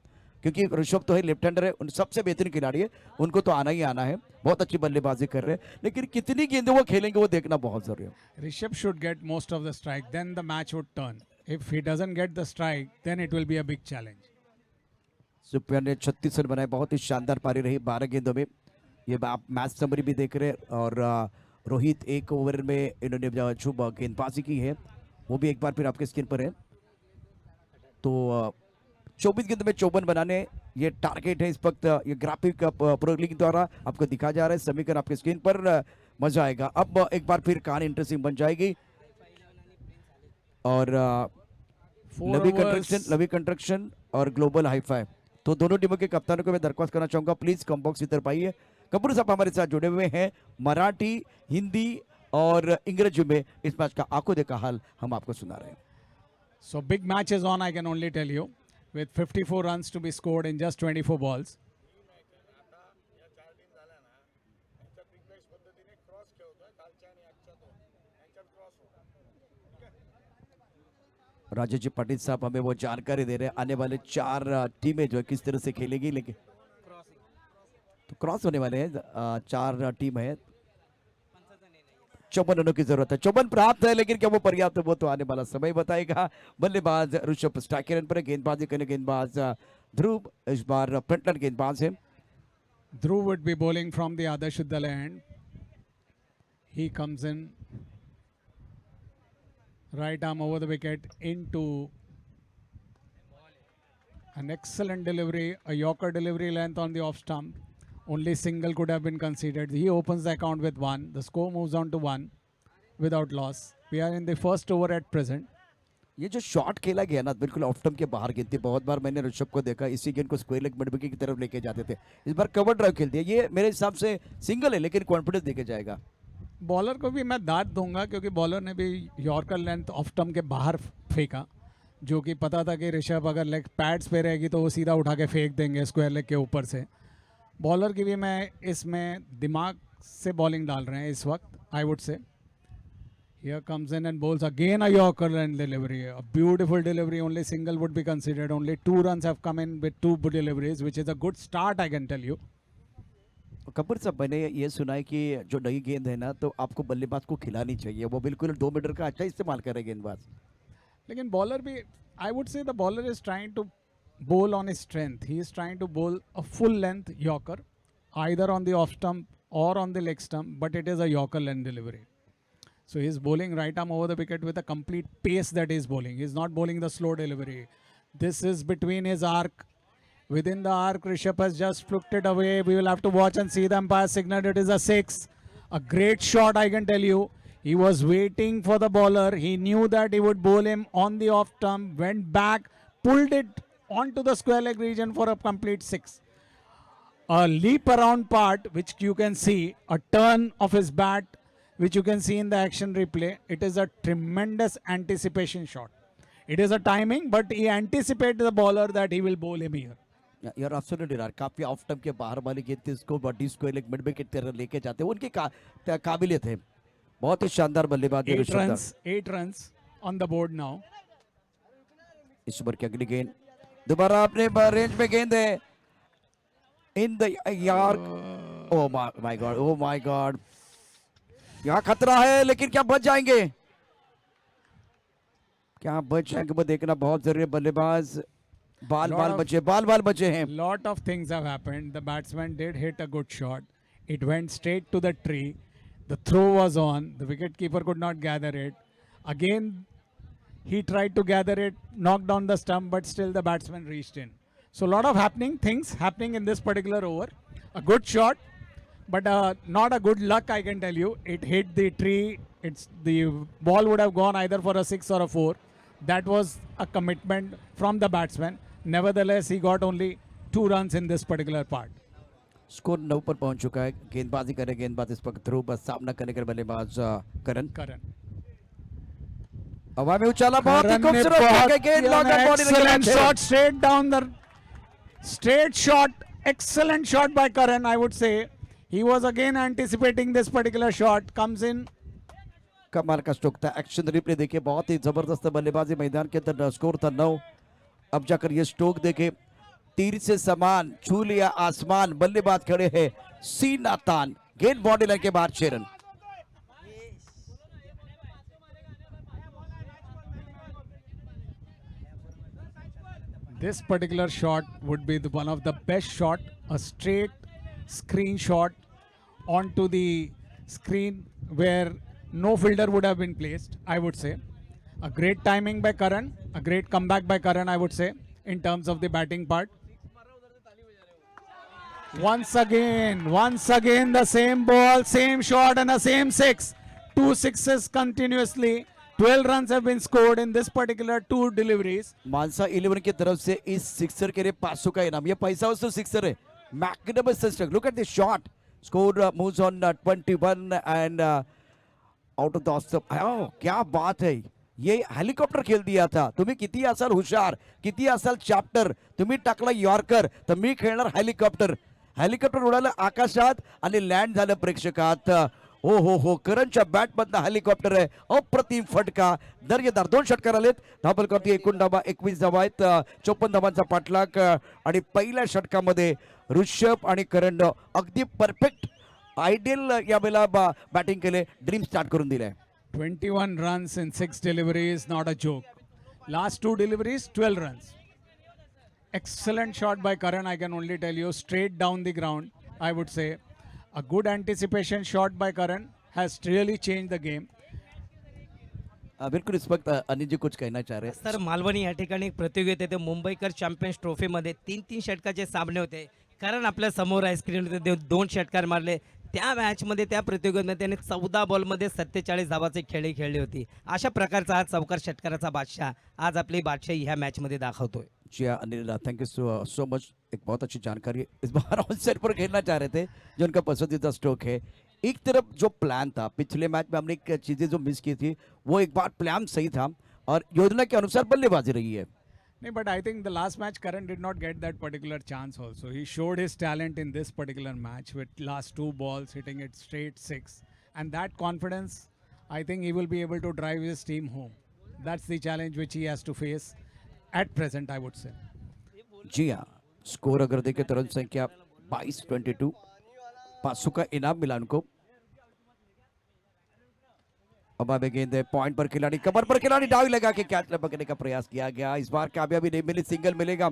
क्योंकि ऋषभ तो है लेफ्ट हैंडर है, उन सबसे बेहतरीन खिलाड़ी है, उनको तो आना ही आना है, बहुत अच्छी बल्लेबाजी कर रहे हैं, लेकिन कितनी गेंदें वो खेलेंगे वो देखना बहुत जरूरी है।
Rishabh should get most of the strike, then the match would turn. If he doesn't get the strike, then it will be a big challenge.
Supriya ने 36 रन बनाए, बहुत ही शानदार पारी रही 12 गेंदों में। ये आप मैच समरी भी देख रहे हैं, और रोहित एक ओवर में इन्होंने जो शुभ गेंदबाजी की है वो भी एक बार फिर आपके स्क्रीन पर है। तो 24 गेंद में 54 बनाने ये टारगेट है इस वक्त, ये ग्राफिक प्रो लीग द्वारा आपको दिखा जा रहा है, समीकरण आपके स्क्रीन पर, मजा आएगा। अब एक बार फिर कहानी इंटरेस्टिंग बन जाएगी, और लवी कंस्ट्रक्शन और ग्लोबल हाईफाई, तो दोनों टीमों के कप्तानों को मैं दरख्वास्त करना चाहूंगा, प्लीज कम बॉक्स की तरफ आइए। कपूर साहब हमारे साथ जुड़े हुए हैं मराठी, हिंदी और अंग्रेजी में इस मैच का आंखों देखा हाल हम आपको सुना रहे हैं।
So big match is on, I can only tell you, with 54 runs to be scored in just 24 balls.
Rajesh ji Patil साहब हमें वो जानकारी दे रहे हैं आने वाले 4 टीमें जो है किस तरह से खेलेगी, लेकिन तो क्रॉस होने वाले हैं, 4 टीम है, 54 रनों की जरूरत है, 54 प्राप्त है, लेकिन क्या वो पर्याप्त है वो तो आने वाला समय बताएगा। बल्लेबाज ऋषभ स्ट्राइक रन पर, गेंदबाजी करने गेंदबाज ध्रुव इस बार फ्रंटलाइन गेंदबाज है।
Dhruv would be bowling from the Adarsh Vidyalaya end. He comes in, right arm over the wicket into an excellent delivery, a Yorker delivery length on the off stump. Only single could have been conceded. He opens the account with 1. The score moves on to 1 without loss. We are in the first over at present.
ये जो shot खेला गया ना बिल्कुल off stump के बाहर गेंद थी, बहुत बार मैंने ऋषभ को देखा इसी गेंद को स्क्वायर लेग मिड विकेट की तरफ लेके जाते थे, इस बार कवर ड्राइव खेल दिया, ये मेरे हिसाब से सिंगल है लेकिन कॉन्फिडेंस देके जाएगा।
बॉलर को भी मैं दाद दूंगा, क्योंकि बॉलर ने भी यॉर्कर लेंथ ऑफ स्टंप के बाहर फेंका, जो कि पता था कि ऋषभ अगर लेग पैड्स पे रहेगी तो वो सीधा उठा के फेंक देंगे स्क्वायर लेग के ऊपर से। बॉलर की भी मैं इसमें दिमाग से बॉलिंग डाल रहे हैं इस वक्त, I would say. Here comes in and bowls again a Yorker and delivery. A beautiful delivery. Only single would be considered. Only 2 runs have come in with 2 deliveries, which is a good start, I can tell you.
Kapoor साहब मैंने ये सुना है कि जो नई गेंद है ना तो आपको बल्लेबाज को खिलानी चाहिए, वो बिल्कुल 2 मीटर का अच्छा इस्तेमाल करे गेंदबाज।
लेकिन बॉलर भी, I would say the bowler is trying to bowl on his strength. He is trying to bowl a full length Yorker, either on the off stump or on the leg stump, but it is a Yorker length delivery. So he's bowling right arm over the wicket with a complete pace that he's bowling. He's not bowling the slow delivery. This is between his arc. Within the arc, Rishabh has just flicked it away. We will have to watch and see the umpire signal. It is a 6. A great shot, I can tell you. He was waiting for the bowler. He knew that he would bowl him on the off stump, went back, pulled it onto the square leg region for a complete 6. A leap around part, which you can see, a turn of his bat, which you can see in the action replay. It is a tremendous anticipation shot. It is a timing, but he anticipated the bowler that he will bowl him here.
यार absolutely यार, काफी off stump के बाहर वाली गेंद थी, इसको body square leg mid wicket की तरफ लेके जाते हैं, उनकी काबिलियत है, बहुत ही शानदार बल्लेबाज है
8 runs on the board now.
इस ओवर की अगली गेंद दोबारा अपने रेंज में गेंद है in the York. Oh my God, oh my God, यहाँ खतरा है लेकिन क्या बच जाएंगे, क्या बच जाएंगे वो देखना बहुत जरूरी है। बल्लेबाज बाल बचे हैं।
Lot of things have happened. The batsman did hit a good shot. It went straight to the tree. The throw was on. The wicketkeeper could not gather it. Again, he tried to gather it, knocked down the stump, but still the batsman reached in. So a lot of things happening in this particular over. A good shot, but not a good luck, I can tell you. It hit the tree. The ball would have gone either for a 6 or a 4. That was a commitment from the batsman. Nevertheless, he got only 2 runs in this particular part.
Score 9 पर पहुंच चुका है। गेंदबाजी करे गेंदबाज इस वक्त through बस सामना करने के बल्लेबाज करण
करण
हवा में उछाला, बहुत ही
करण ने
खूबसूरत
बहुत
गेंद longer body
excellent shot straight down the straight shot. Excellent shot by Karan. I would say he was again anticipating this particular shot. Comes in.
कमाल का स्ट्रोक था। एक्शन रिप्ले देखिए, बहुत ही जबरदस्त बल्लेबाजी मैदान के अंदर। स्कोर था 9। अब जाकर ये स्ट्रोक देखे, तीर से समान छू लिया आसमान, बल्लेबाज खड़े हैं सीना तान, गेंद बॉडी लाइन के बाहर 6 run.
This particular shot would be one of the best shot, a straight screen shot onto the screen where no fielder would have been placed, I would say. A great timing by Karan, a great comeback by Karan, I would say, in terms of the batting part. Once again, the same ball, same shot and the same 6. 2 sixes continuously. 12 runs have been scored in this particular 2 deliveries.
मानसा 11 की तरफ से इस sixer के लिए 500 का इनाम। ये पैसा वसूल सिक्सर है। Magnificent stroke, look at this shot, score moves on 21 and out of the of. क्या बात है, ये हेलिकॉप्टर खेळ दिया था। तुम्ही किती असाल हुशार, किती असाल चॅप्टर, तुम्ही टाकला यॉर्कर, तर मी खेळणार हेलिकॉप्टर। हेलिकॉप्टर उडालं आकाशात आणि लँड झालं प्रेक्षकात। हो हो हो, करणच्या बॅट मधला हेलिकॉप्टर आहे, अप्रतिम फटका, दर्जेदार 2 षटकार आलेत। धाबल करते, एकूण धाबा 21 धाबा आहेत, 54 धाबांचा पाठलाग आणि पहिल्या षटकामध्ये ऋषभ आणि करण अगदी परफेक्ट आयडियल यावेळेला बॅटिंग केले, ड्रीम स्टार्ट करून दिले।
21 runs in 6 deliveries, not a joke. Last 2 deliveries, 12 runs. Excellent shot by Karan, I can only tell you, straight down the ground, I would say. A good anticipation shot by Karan has really changed the game.
बिल्कुल इस वक्त अनिल जी कुछ कहना चाह रहे हैं।
तर मालवणी या ठिकाणी एक प्रतियोगिता होते मुंबईकर चॅम्पियन्स ट्रॉफीमध्ये 3-3 षटकाचे सामने होते। कारण आपल्या समोर आहे स्क्रीनवर 2 षटकार मारले। त्या मॅचमध्ये त्या प्रतियोगितेमध्ये त्याने 14 बॉलमध्ये 47 धावाची खेळी खेळली होती। अशा प्रकारचा हा चौकार षटकाराचा बादशाह आज आपली बादशाही ह्या मॅचमध्ये दाखवतोय।
जी हाँ Anil, thank you so much, एक बहुत अच्छी जानकारी है। इस बार ऑन साइड पर खेलना चाह रहे थे, जो उनका पसंदीदा स्ट्रोक है। एक तरफ जो प्लान था, पिछले मैच में हमने एक चीज़ें जो मिस की थी, वो एक बार प्लान सही था और योजना के अनुसार बल्लेबाजी रही है।
No, but I think the last match Karan did not get that particular chance also. He showed his talent in this particular match with last 2 balls hitting it straight 6. And that confidence, I think he will be able to drive his team home. That's the challenge which he has to face at present, I would say.
जी हाँ, score अगर देखें तो run संख्या 22-22, 500 का इनाम मिला उनको। अब आगे गेंद है, पॉइंट पर खिलाड़ी, कमर पर खिलाड़ी, डावी लगा के कैच पकड़ने का प्रयास किया गया। इस बार कामयाबी नहीं मिली, सिंगल मिलेगा।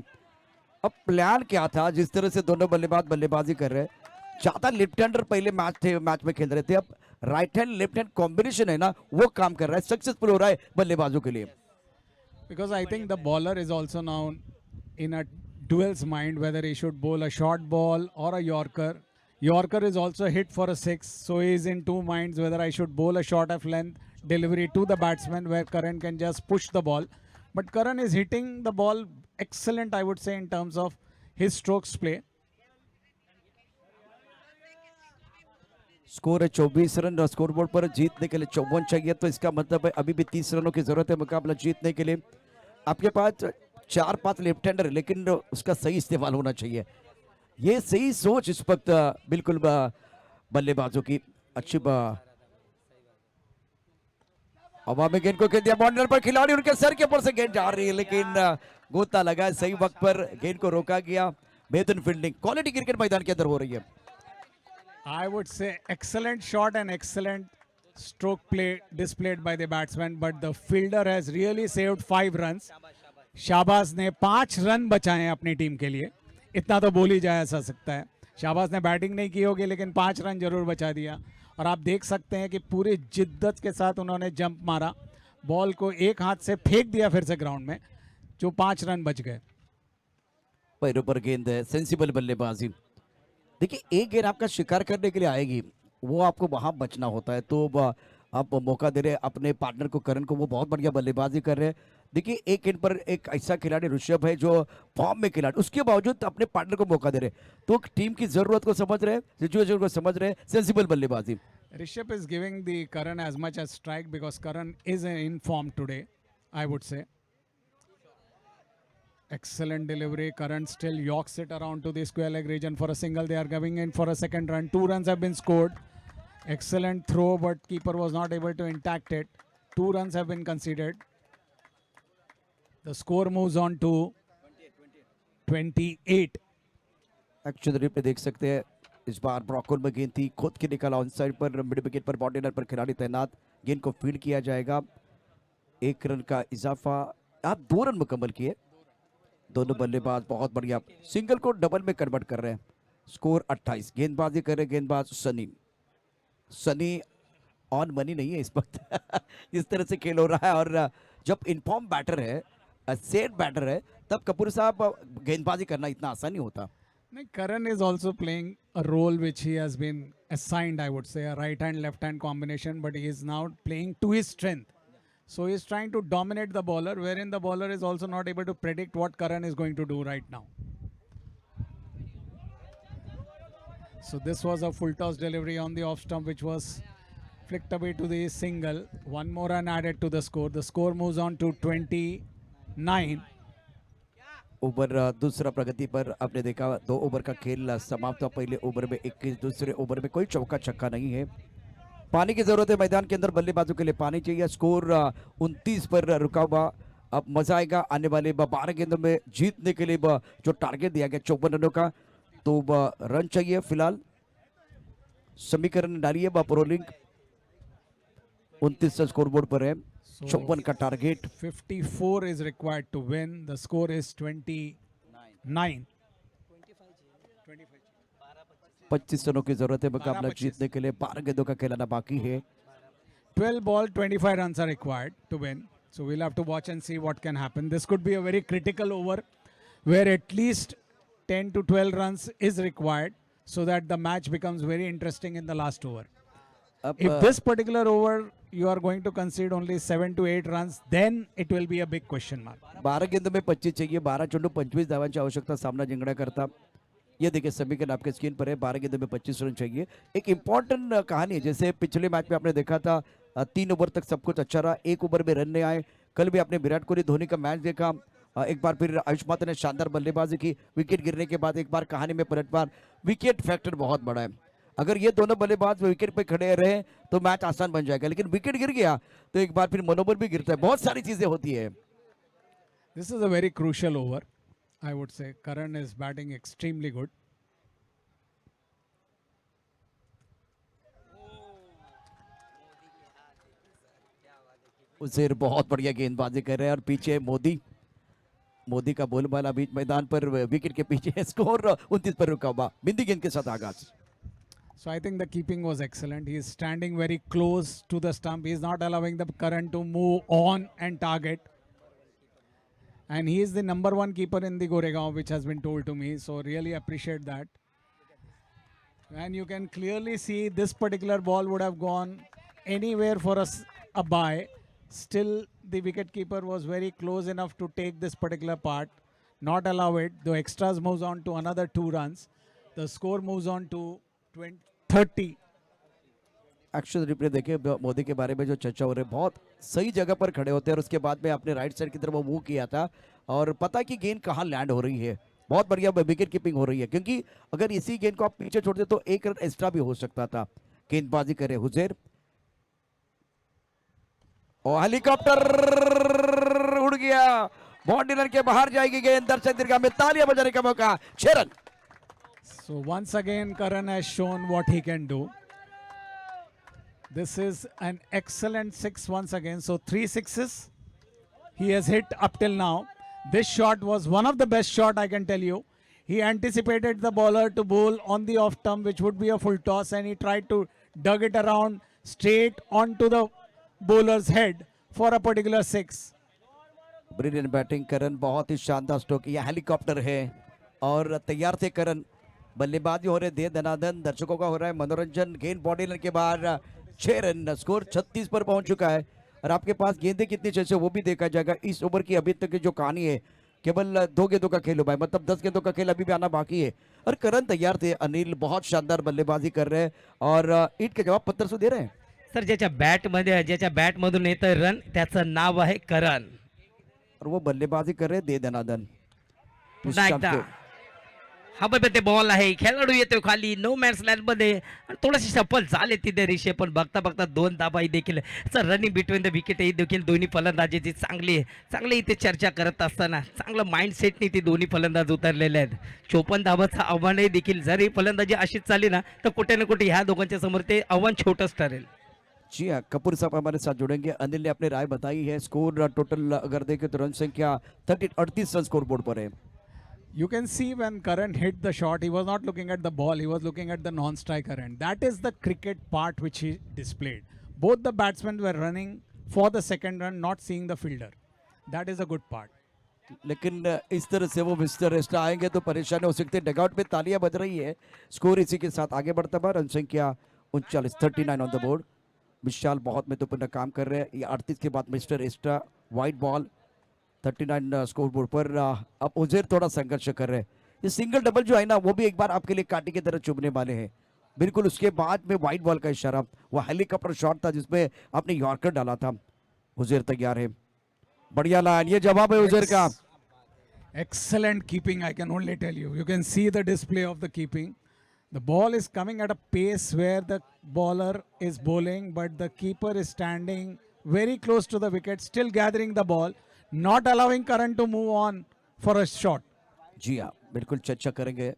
अब प्लान क्या था, जिस तरह से दोनों बल्लेबाज बल्लेबाजी कर रहे हैं, ज्यादा लेफ्ट हैंडर पहले मैच में खेल रहे थे, अब right hand left hand combination है ना, वो काम कर रहा है, सक्सेसफुल हो रहा है बल्लेबाजों के लिए।
Because I think the bowler is also now in a duel's mind whether he should bowl a short ball or a Yorker. Yorker is also hit for a 6, so he is in 2 minds whether I should bowl a short of length delivery to the batsman where Karan can just push the ball. But Karan is hitting the ball excellent, I would say, in terms of his strokes play.
Score है 24 run, score board पर जीतने के लिए 54 चाहिए, तो इसका मतलब है अभी भी 30 रनों की जरूरत है मुकाबला जीतने के लिए। आपके पास 4-5 लेफ्ट हैंडर, लेकिन उसका सही इस्तेमाल होना चाहिए। ये सही सोच इस वक्त बिल्कुल बल्लेबाजों की अच्छी हवा में गेंद को खेल दिया, बाउंड्री पर खिलाड़ी उनके सर के ऊपर से गेंद जा रही है, लेकिन गोता लगा, सही वक्त पर गेंद को रोका गया। बेहतरीन फील्डिंग, क्वालिटी क्रिकेट मैदान के अंदर हो रही है।
I would say excellent shot and excellent stroke play displayed by the batsman, but the fielder has really saved 5 runs. Shahbaz ने 5 रन बचाए हैं अपनी टीम के लिए, इतना तो बोल ही जाया जा सकता है। शाहबाज ने बैटिंग नहीं की होगी, लेकिन 5 रन जरूर बचा दिया। और आप देख सकते हैं कि पूरी जिद्दत के साथ उन्होंने जंप मारा, बॉल को एक हाथ से फेंक दिया फिर से ग्राउंड में, जो 5 रन बच गए।
पैरों पर गेंद है, सेंसिबल बल्लेबाजी। देखिए, एक गेंद आपका शिकार करने के लिए आएगी, वो आपको वहां बचना होता है, तो आप मौका दे रहे अपने पार्टनर को, करण को, वो बहुत बढ़िया बल्लेबाजी कर रहे हैं। देखिए एक एंड पर एक ऐसा खिलाड़ी ऋषभ है जो फॉर्म में खिलाड़ी, उसके बावजूद अपने पार्टनर को मौका दे रहे, तो टीम की जरूरत को समझ रहे, सिचुएशन को समझ रहे, सेंसिबल बल्लेबाजी।
Rishabh is giving the Karan as much as strike because Karan is in form today, I would say. Excellent delivery. Karan still yorks it around to the square leg region for a single. They are going in for a second run. 2 runs have been scored. Excellent throw, but keeper was not able to intact it. 2 runs have been conceded. The score moves on to 28.
Actually replay देख सकते हैं, इस बार ब्रॉकन में गेंद थी, खुद के निकला ऑन साइड पर, मिड विकेट पर बॉर्डर पर खिलाड़ी तैनात, गेंद को फील्ड किया जाएगा। 1 रन का इजाफा, आप 2 रन मुकम्मल किए। दोनों बल्लेबाज बहुत बढ़िया सिंगल को डबल में कन्वर्ट कर रहे हैं। स्कोर 28। गेंदबाजी कर रहे गेंदबाज सनी ऑन मनी नहीं है इस वक्त इस तरह से खेल हो रहा है, और जब इनफॉर्म बैटर है, सेट बैटर है, तब कपूर साहब गेंदबाजी करना इतना आसान नहीं होता।
Karan is also playing a role which he has been assigned, I would say, a right hand left hand combination, but he is now playing to his strength. So he is trying to dominate the bowler, wherein the bowler is also not able to predict what Karan is going to do right now. So this was a full toss delivery on the off stump, which was flicked away to the single. 1 more run added to the score. The score moves on to 29.
Over दूसरा प्रगति पर आपने देखा, 2 over का खेल समाप्त हुआ। पहले over में 21, दूसरे ओवर में कोई चौका छक्का नहीं है। पानी की जरूरत है मैदान के अंदर, बल्लेबाजों के लिए पानी चाहिए। स्कोर 29 पर रुका हुआ। अब मजा आएगा आने वाले 12 गेंदों में जीतने के लिए जो टारगेट दिया गया 54 रनों का, तो रन चाहिए। फिलहाल समीकरण डालिए रोलिंग 29 स्कोर बोर्ड पर है, 54 का target.
54 is required to win. The score is 29.
25 रनों की जरूरत है मुकाबला जीतने के लिए। 12 गेंदों का खिलाना बाकी है।
12 ball, 25 runs are required to win. So we'll have to watch and see what can happen. This could be a very critical over where at least 10 to 12 runs is required so that the match becomes very interesting in the last over.
अब
If this particular over you are going to concede only 7 to 8 runs, then it will be a big question mark.
12 गेंदों में 25 चाहिए, 12 चेंडू 25 धावांची आवश्यकता सामना जिंकण्याकरता। ये देखिए समीकरण आपके स्क्रीन पर है, 12 गेंदों में 25 रन चाहिए। एक इंपॉर्टेंट कहानी है, जैसे पिछले मैच में आपने देखा था 3 ओवर तक सब कुछ अच्छा रहा, 1 ओवर में रन नहीं आए। कल भी आपने विराट कोहली धोनी का मैच देखा, एक बार फिर आयुष मात्रा ने शानदार बल्लेबाजी की, विकेट गिरने के बाद एक बार कहानी में पलटवार। विकेट फैक्टर बहुत बड़ा है, अगर ये दोनों बल्लेबाज विकेट पे खड़े रहे तो मैच आसान बन जाएगा, लेकिन विकेट गिर गया तो एक बार फिर मनोबल भी गिरता है, बहुत सारी चीजें होती है।
This is a very crucial over, I would say. Karan is batting extremely good.
उसेर बहुत बढ़िया गेंदबाजी कर रहे हैं, और पीछे मोदी का बोलबाला बीच मैदान पर विकेट के पीछे। स्कोर 29 पर रुका हुआ। बिंदी गेंद के साथ आगाज।
So I think the keeping was excellent. He is standing very close to the stump. He is not allowing the Karan to move on and target. And he is the #1 keeper in the Goregaon, which has been told to me. So really appreciate that. And you can clearly see this particular ball would have gone anywhere for a bye. Still, the wicket keeper was very close enough to take this particular part, not allow it. The extras moves on to another 2 runs. The score moves on to 30.
Action replay देखे, मोदी के बारे में जो चर्चा हो रही है, बहुत सही जगह पर खड़े होते हैं, और उसके बाद में आपने राइट साइड की तरफ वो मूव किया था, और पता है कि गेंद कहाँ लैंड हो रही है। बहुत बढ़िया विकेट कीपिंग हो रही है, क्योंकि अगर इसी गेंद को आप पीछे छोड़ दे तो 1 रन एक्स्ट्रा भी हो सकता था। गेंदबाजी करे हुजैर, और हेलीकॉप्टर उड़ गया, बाउंड्री लाइन के बाहर जाएगी गेंद। दर्शक दीर्घा में तालियां बजाने का मौका। 6 run.
So once again, Karan has shown what he can do. This is an excellent 6 once again. So 3 sixes he has hit up till now. This shot was one of the best shot, I can tell you. He anticipated the bowler to bowl on the off stump, which would be a full toss, and he tried to dug it around straight onto the bowler's head for a particular 6.
Brilliant batting Karan, बहुत ही शानदार stroke. यह helicopter है और तैयार थे करण। बल्लेबाजी हो रहे दे धनाधन, दर्शकों का हो रहा है मनोरंजन। गेंद बॉडी लाइन के बाहर 6 रन। स्कोर 36 पर पहुंच चुका है। और आपके पास गेंदें कितनी चाहिए वो भी देखा जाएगा। इस ओवर की अभी तक की जो कहानी है, केवल 2 गेंदों का खेल हो भाई, मतलब 10 गेंदों का खेल अभी भी आना बाकी है। और करण तैयार थे, अनिल बहुत शानदार बल्लेबाजी कर रहे हैं और ईट के जवाब पत्थर से दे रहे हैं।
सर ज्याच्या बॅटमधून येतं रन त्याचं नाव आहे करण.
और वो बल्लेबाजी कर रहे हैं दे दनादन।
पुन्हा एकदा हवेमध्ये बॉल आहे, खेळाडू येतोय खाली नो मॅन्स लँड मध्ये आणि थोडीशी सफल झाले तिथे रिषे, पण बघता बघता 2 धाबाही देखील सर रनिंग बिटवीन द विकेट ही देखील दोन्ही फलंदाजीची चांगली इथे चर्चा करत असताना चांगलं माइंडसेटनी ते दोन्ही फलंदाज उतरलेले आहेत. 54 धाबाचं आव्हानही देखील जर ही फलंदाजी अशीच चालली ना तर कुठे ना कुठे ह्या दोघांच्या समोर ते आव्हान छोटंच ठरेल.
जी हाँ, कपूर साहब हमारे साथ जुड़ेंगे। अनिल ने अपनी राय बताई है। स्कोर टोटल अगर देखें तो रन संख्या 38 रन स्कोर बोर्ड पर है।
You can see when Karan hit the shot, he was not looking at the ball, he was looking at the non-striker end. That is the cricket part which he displayed. Both the batsmen were running for the second run, not seeing the fielder. That is a good part.
लेकिन इस तरह से वो mister Resta आएंगे तो परेशानी हो सकती है। डगआउट में तालियां बज रही है। स्कोर इसी के साथ आगे बढ़ता हुआ, रन संख्या 39 ऑन द बोर्ड। विशाल बहुत महत्वपूर्ण काम कर रहे हैं। ये 38 के बाद mister Resta white ball 39 score board पर। अब उजेर थोड़ा संघर्ष कर रहे हैं। ये सिंगल डबल जो है ना वो भी एक बार आपके लिए कांटे की तरह चुभने वाले हैं। बिल्कुल उसके बाद में वाइट बॉल का इशारा, वो हेलीकॉप्टर शॉट था जिसमें आपने यॉर्कर डाला था। उजेर तैयार है, बढ़िया लाइन, ये जवाब है उजेर का।
Excellent keeping, I can only tell you. You can see the display of the keeping. The ball is coming at a pace where the bowler is bowling, but the keeper is standing very close to the wicket, still gathering the ball, not allowing Karan to move on for a shot.
जी हाँ, बिल्कुल चर्चा करेंगे।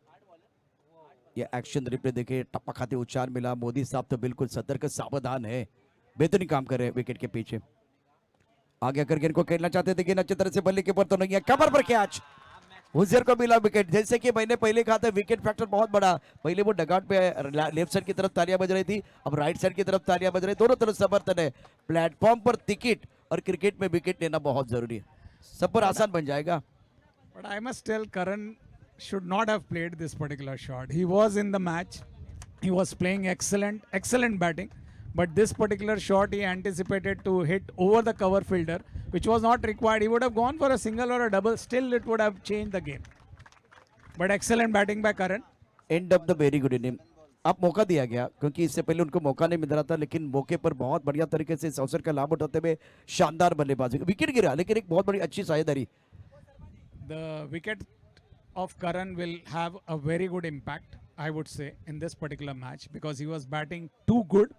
ये action replay देखे, टप्पा खाते उच्चार मिला। मोदी साहब तो बिल्कुल सतर्क सावधान है, बेहतरीन काम कर रहे हैं विकेट के पीछे। आगे अगर गेंद को खेलना चाहते थे, गेंद अच्छी तरह से बल्ले के ऊपर तो नहीं है, कवर पर कैच, हुजर को मिला विकेट। जैसे कि मैंने पहले कहा था, विकेट फैक्टर बहुत बड़ा। पहले वो डगआउट पे लेफ्ट साइड की तरफ तालियां बज रही थी, अब राइट साइड की तरफ तालियां बज रही, दोनों तरफ समर्थन है। प्लेटफॉर्म पर टिकट और क्रिकेट में विकेट लेना बहुत जरूरी है, सब पर आसान बन जाएगा।
But I must tell Karan should not have played this particular shot. He was in the match. He was playing excellent batting. But this particular shot he anticipated to hit over the cover fielder, which was not required. He would have gone for a single or a double. Still, it would have changed the game. But excellent batting by Karan.
End of the very good inning. अब मौका दिया गया क्योंकि इससे पहले उनको मौका नहीं मिल रहा था, लेकिन मौके पर बहुत बढ़िया तरीके से इस अवसर का लाभ उठाते हुए शानदार बल्लेबाजी। विकेट गिरा लेकिन एक बहुत बड़ी अच्छी साझेदारी।
The wicket of Karan will have a very good impact, I would say, in this particular match because he was batting too good.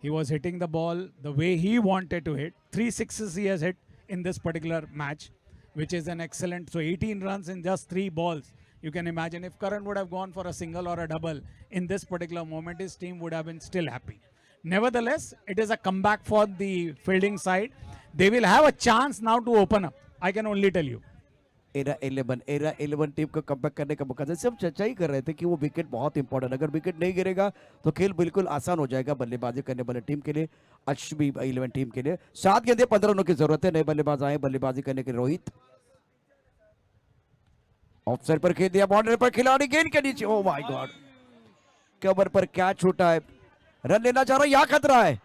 He was hitting the ball the way he wanted to hit. 3 sixes he has hit in this particular match, which is an excellent. So 18 runs in just 3 balls. You can imagine if Karan would have gone for a single or a double in this particular moment, his team would have been still happy. Nevertheless, it is a comeback for the fielding side. They will have a chance now to open up. I can only tell you.
Era 11 team को comeback करने का मौका। जैसे हम चर्चा ही कर रहे थे कि वो विकेट बहुत इंपॉर्टेंट, अगर विकेट नहीं गिरेगा तो खेल बिल्कुल आसान हो जाएगा बल्लेबाजी करने वाले टीम के लिए, अश्वी 11 टीम के लिए। 7 गेंदें 15 रनों की जरूरत है। नए बल्लेबाज आए बल्लेबाजी करने के लिए। रोहित ऑफ साइड पर खेल दिया, बाउंड्री पर खिलाड़ी गेंद के नीचे, ओ माय गॉड, कवर पर कैच छूटा है। रन लेना चाह रहा है, यहाँ खतरा है,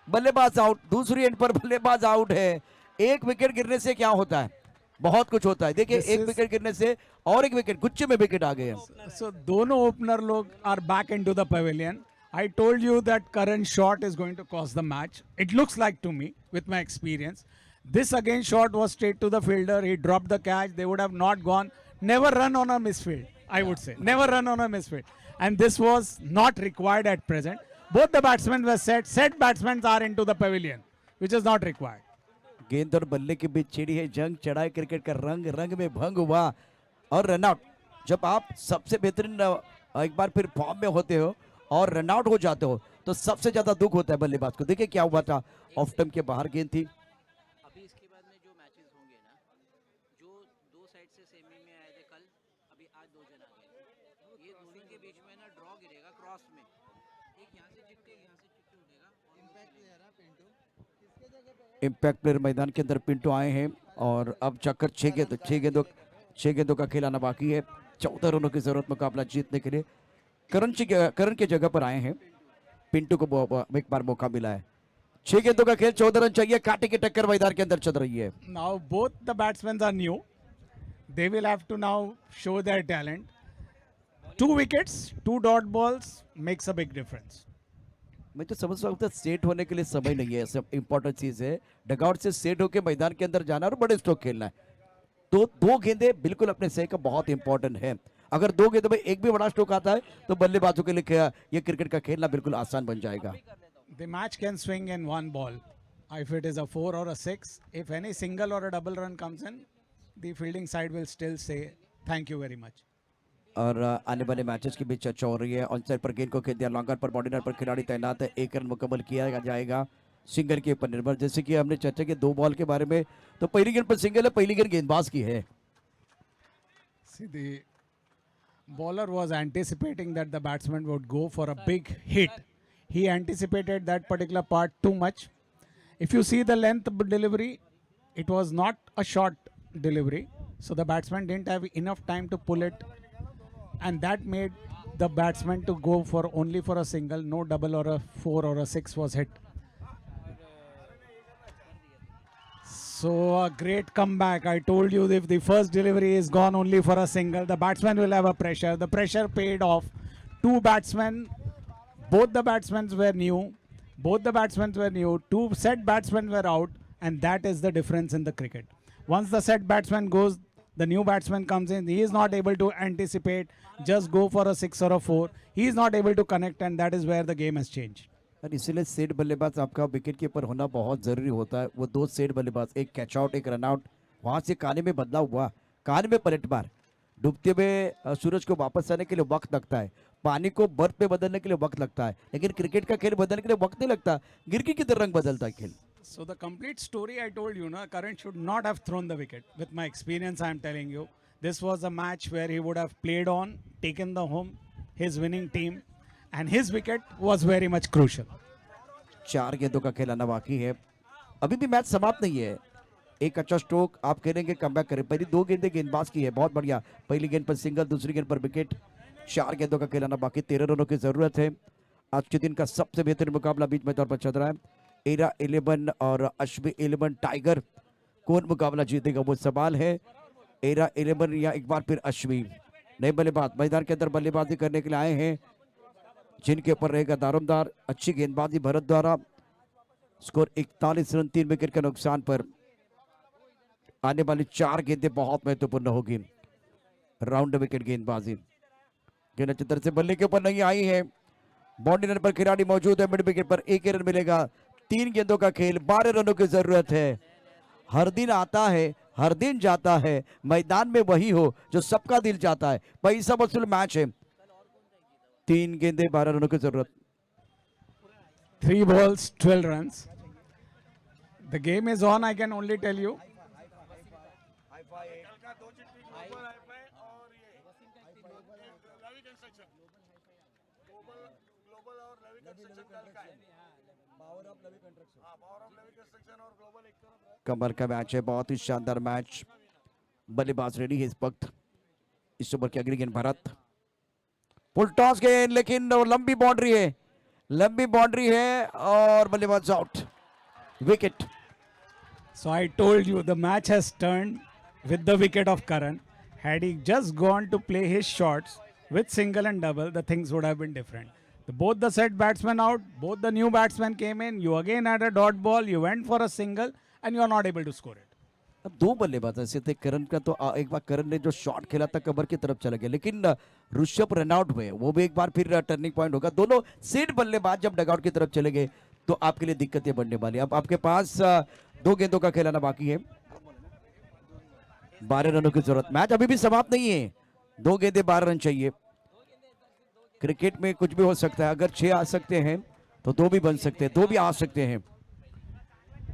बल्लेबाज आउट। दूसरी एंड पर बल्लेबाज आउट है। एक विकेट गिरने से क्या होता है, बहुत कुछ होता है। देखिए एक विकेट गिरने से और एक विकेट, गुच्छे में विकेट आ गए हैं।
So दोनों opener लोग are back into the pavilion. I told you that Karan's shot is going to cost the match. It looks like to me with my experience. This again shot was straight to the fielder. He dropped the catch. They would have not gone. Never run on a misfield, I would say. Never run on a misfield. And this was not required at present. Both the batsmen were set. Set batsmen are into the pavilion, which is not required.
गेंद और बल्ले के बीच छिड़ी है जंग, चढ़ाई cricket का रंग रंग में भंग हुआ और रनआउट। जब आप सबसे बेहतरीन एक बार फिर फॉर्म में होते हो और रनआउट हो जाते हो तो सबसे ज्यादा दुख होता है बल्लेबाज को। देखिए क्या हुआ था, ऑफ टाइम के बाहर गेंद थी।
अभी इसके बाद में जो मैचेस होंगे ना, जो 2 साइड से सेमी में आए थे कल, अभी आज 2 जन आ गए। ये दोनों के बीच में ना ड्रॉ गिरेगा क्रॉस में, एक यहाँ से चिपके उड़ेगा। इम्पैक्ट प्लेयर है पिंटू, इसके जगह पे
इम्पैक्ट प्लेयर मैदान के अंदर पिंटू आए हैं और अब चक्कर 6 गेंदों का खेल आना बाकी है। 14 रनों की जरूरत मुकाबला जीतने के लिए। करण की जगह पर आए हैं, पिंटू को एक बार मौका मिला है। 6 गेंदों का खेल, 14 रन चाहिए, कांटे की टक्कर मैदान के अंदर चल रही है।
Now both the batsmen are new. They will have to now show their talent. 2 wickets, 2 dot balls makes a big difference.
मैं तो समझ रहा हूँ सेट होने के लिए समय नहीं है, सब इंपॉर्टेंट चीज है डगआउट से सेट होकर मैदान के अंदर जाना और बड़े स्ट्रोक खेलना है। तो 2 गेंदे बिल्कुल अपने सही का बहुत इंपॉर्टेंट है। अगर 2 गेंदों में एक भी बड़ा स्ट्रोक आता है तो बल्लेबाजों के लिए ये क्रिकेट का खेलना बिल्कुल आसान बन जाएगा।
The match can swing in one ball. If it is a 4 or a 6, if any single or a double run comes in, the fielding side will still say thank you very much.
और आने वाले matches की भी चर्चा हो रही है। On side पर गेंद को खेल दिया, लॉन्गर पर बॉडी पर खिलाड़ी तैनात है, 1 रन मुकम्मल किया जाएगा सिंगल के ऊपर निर्भर। जैसे कि हमने चर्चा की 2 बॉल के बारे में, तो पहली गेंद पर सिंगल है, पहली गेंद गेंदबाज की है।
See, the bowler was anticipating that the batsman would go for a big hit. He anticipated that particular part too much. If you see the length of delivery, it was not a short delivery. So the batsman didn't have enough time to pull it. And that made the batsman to go for only for a single. No double or a 4 or a 6 was hit. So a great comeback. I told you if the first delivery is gone only for a single, the batsman will have a pressure. The pressure paid off. 2 batsmen, both the batsmen were new. Both the batsmen were new. 2 set batsmen were out, and that is the difference in the cricket. Once the set batsman goes, the new batsman comes in. He is not able to anticipate, just go for a 6 or a 4. He is not able to connect, and that is where the game has changed.
और इसीलिए set बल्लेबाज आपका wicket keeper होना बहुत जरूरी होता है। वो 2 सेट बल्लेबाज, एक कैच आउट, एक रन आउट, वहां से काने में बदलाव हुआ, कान में पलट मार, डूबते हुए सूरज को वापस आने के लिए वक्त लगता है, पानी को बर्फ पे बदलने के लिए वक्त लगता है, लेकिन क्रिकेट का खेल बदलने के लिए वक्त नहीं लगता, गिरकी की तरह रंग बदलता है खेल।
So the complete story I told you, Karan should not have thrown the wicket. With my experience, I am telling you, this was a match where he would have played on, taken the home, his winning team, and his wicket was very much crucial.
4 गेंदों का खेल आना बाकी है, अभी भी match समाप्त नहीं है। एक अच्छा स्ट्रोक आप खेलेंगे, कमबैक करें। पहली 2 गेंदें गेंदबाज की है, बहुत बढ़िया। पहली गेंद पर सिंगल, दूसरी गेंद पर विकेट। 4 गेंदों का खेल आना बाकी, 13 रनों की जरूरत है। आज के दिन का सबसे बेहतरीन मुकाबला बीच में तौर पर चल रहा है। एरा 11 और अश्वी 11 टाइगर, कौन मुकाबला जीतेगा वो सवाल है। एरा 11 या एक बार फिर अश्वी। नए बल्लेबाज मैदान के अंदर बल्लेबाजी करने के लिए आए हैं, जिनके ऊपर रहेगा दारोमदार। अच्छी गेंदबाजी भरत द्वारा। स्कोर 41 रन, 3 विकेट के नुकसान पर। आने वाली 4 गेंदें बहुत महत्वपूर्ण होगी। राउंड विकेट गेंदबाजी, गेंद अच्छी तरह से बल्ले के ऊपर नहीं आई है। बाउंड्री रन पर खिलाड़ी मौजूद है, मिड विकेट पर 1 रन मिलेगा। 3 गेंदों का खेल, 12 रनों की जरूरत है। हर दिन आता है, हर दिन जाता है, मैदान में वही हो जो सबका दिल चाहता है। पैसा वसूल मैच है। 3 गेंदें, 12 रनों की जरूरत।
3 balls, 12 runs. The game is on, I can only tell you.
कमर का मैच है, बहुत ही शानदार मैच। बल्लेबाज रेडी है इस वक्त। इस ओवर की अगली गेंद भरत, फुल टॉस गेंद, लेकिन वो लंबी बाउंड्री है, लंबी बाउंड्री है और बल्लेबाज out, wicket.
So I told you the match has turned with the wicket of Karan. Had he just gone to play his shots with single and double, the things would have been different. Both the set batsmen out, both the new batsmen came in. You again had a dot ball, you went for a single, and you are not able to score it.
अब 2 बल्लेबाज ऐसे थे। करण का तो एक बार करण ने जो shot खेला था कबर की तरफ चला गया, लेकिन ऋषभ रन आउट हुए, वो भी एक बार फिर टर्निंग पॉइंट होगा। दोनों सेट बल्लेबाज जब डगआउट की तरफ चले गए तो आपके लिए दिक्कतें बढ़ने वाली। अब आपके पास 2 गेंदों का खेलाना बाकी है, 12 रनों की जरूरत। मैच अभी भी समाप्त नहीं है, 2 गेंदें 12 रन चाहिए। क्रिकेट में कुछ भी हो सकता है, अगर 6 आ सकते हैं तो 2 भी बन सकते हैं, 2 भी आ सकते हैं।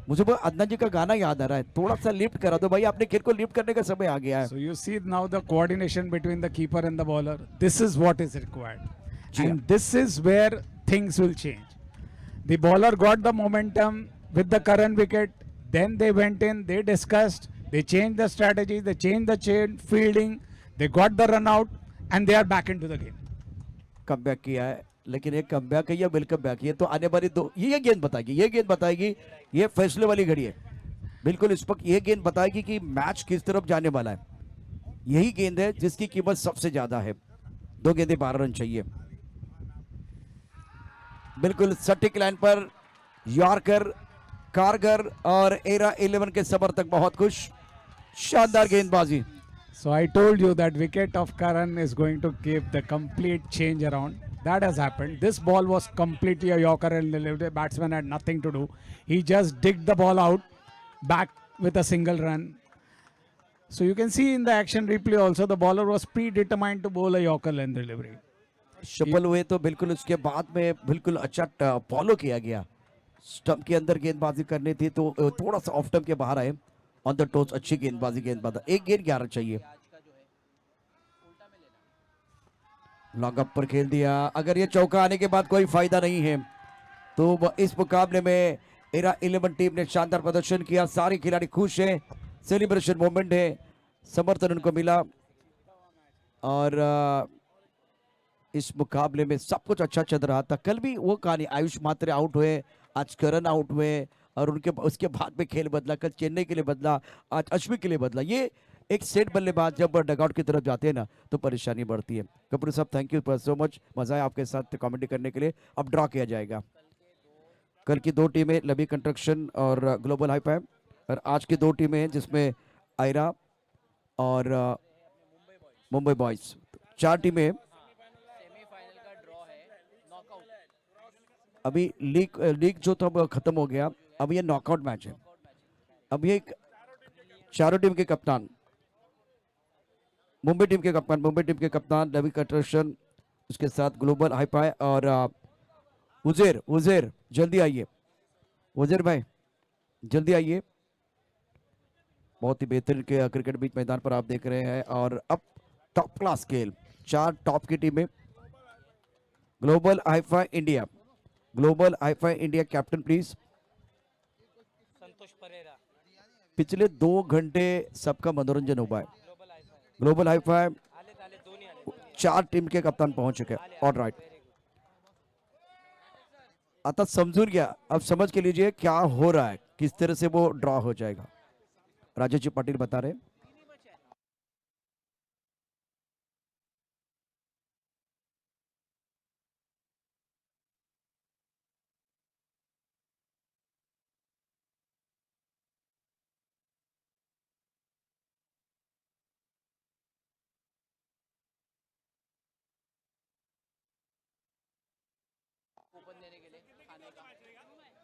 मुझे वो अदनान जी का गाना याद आ रहा है, थोड़ा सा लिफ्ट करा दो भाई, आपने खेल को लिफ्ट करने का समय आ गया है।
So you see now the coordination between the keeper and the bowler. This is what is required.
Yeah.
And this is where things will change. The bowler got the momentum with the current wicket. Then they went in, they discussed, they changed the strategy, they changed the chain, fielding, they got the run out, and they are back into the game.
Comeback किया है लेकिन एक comeback है या welcome back, ये तो आने वाली दो ये गेंद बताएगी, ये गेंद बताएगी, ये फैसले वाली घड़ी है। बिल्कुल इस वक्त ये गेंद बताएगी कि मैच किस तरफ जाने वाला है। यही गेंद है जिसकी कीमत सबसे ज्यादा है। 2 गेंदें 12 रन चाहिए। बिल्कुल सटीक लाइन पर यॉर्कर, कारगर और एरा 11 के समर्थक बहुत खुश। शानदार गेंदबाजी।
So I told you that wicket of Karan is going to give the complete change around. That has happened. This ball was completely a yorker and the batsman had nothing to do. He just digged the ball out back with a single run. So you can see in the action replay also the bowler was predetermined to bowl a yorker length delivery.
सफल हुए तो बिल्कुल उसके बाद में बिल्कुल अच्छा follow किया गया। स्टंप के अंदर गेंदबाजी करनी थी तो थोड़ा सा ऑफ स्टंप के बाहर आए। ऑन द टोस अच्छी गेंदबाजी, गेंदबाजी एक गेंद 11 चाहिए। लॉन्ग अप पर खेल दिया। अगर ये चौका आने के बाद कोई फायदा नहीं है तो इस मुकाबले में एरा 11 टीम ने शानदार प्रदर्शन किया। सारे खिलाड़ी खुश हैं, सेलिब्रेशन मोमेंट है, समर्थन उनको मिला और इस मुकाबले में सब कुछ अच्छा चल रहा था। कल भी वो कहानी, आयुष मात्रे आउट हुए, आज करण आउट हुए और उनके उसके बाद में खेल बदला। कल चेन्नई के लिए बदला, आज अश्विन के लिए बदला। ये एक सेट बल्लेबाज जब डगआउट की तरफ जाते हैं ना तो परेशानी बढ़ती है। कपूर साहब थैंक यू सो मच, मजा आया आपके साथ कमेंट्री करने के लिए। अब ड्रॉ किया जाएगा। कल की 2 टीमें लवी कंस्ट्रक्शन और ग्लोबल हाई फाइव, और आज की 2 टीमें हैं जिसमें आयरा और मुंबई बॉयज। 4 टीमें।
सेमीफाइनल का ड्रॉ है, नॉकआउट।
अभी लीग जो था वो खत्म हो गया, अब ये नॉकआउट मैच है। अब ये चारों टीम के कप्तान, मुंबई टीम के कप्तान लवी कंस्ट्रक्शन, उसके साथ ग्लोबल हाई फाई और उजेर जल्दी आइए। उजेर भाई जल्दी आइए। बहुत ही बेहतरीन के क्रिकेट बीच मैदान पर आप देख रहे हैं और अब टॉप क्लास खेल। 4 टॉप की टीमें। Global hi fi India captain please.
Santosh Pereira,
पिछले 2 घंटे सबका मनोरंजन हुआ है। ग्लोबल हाई-फाई
आले दोन्ही आले।
4 टीम के कप्तान पहुंच चुके हैं। ऑल राइट, आता समझून घ्या, अब समझ के लीजिए क्या हो रहा है, किस तरह से वो ड्रॉ हो जाएगा। राजेश जी पाटिल बता रहे हैं।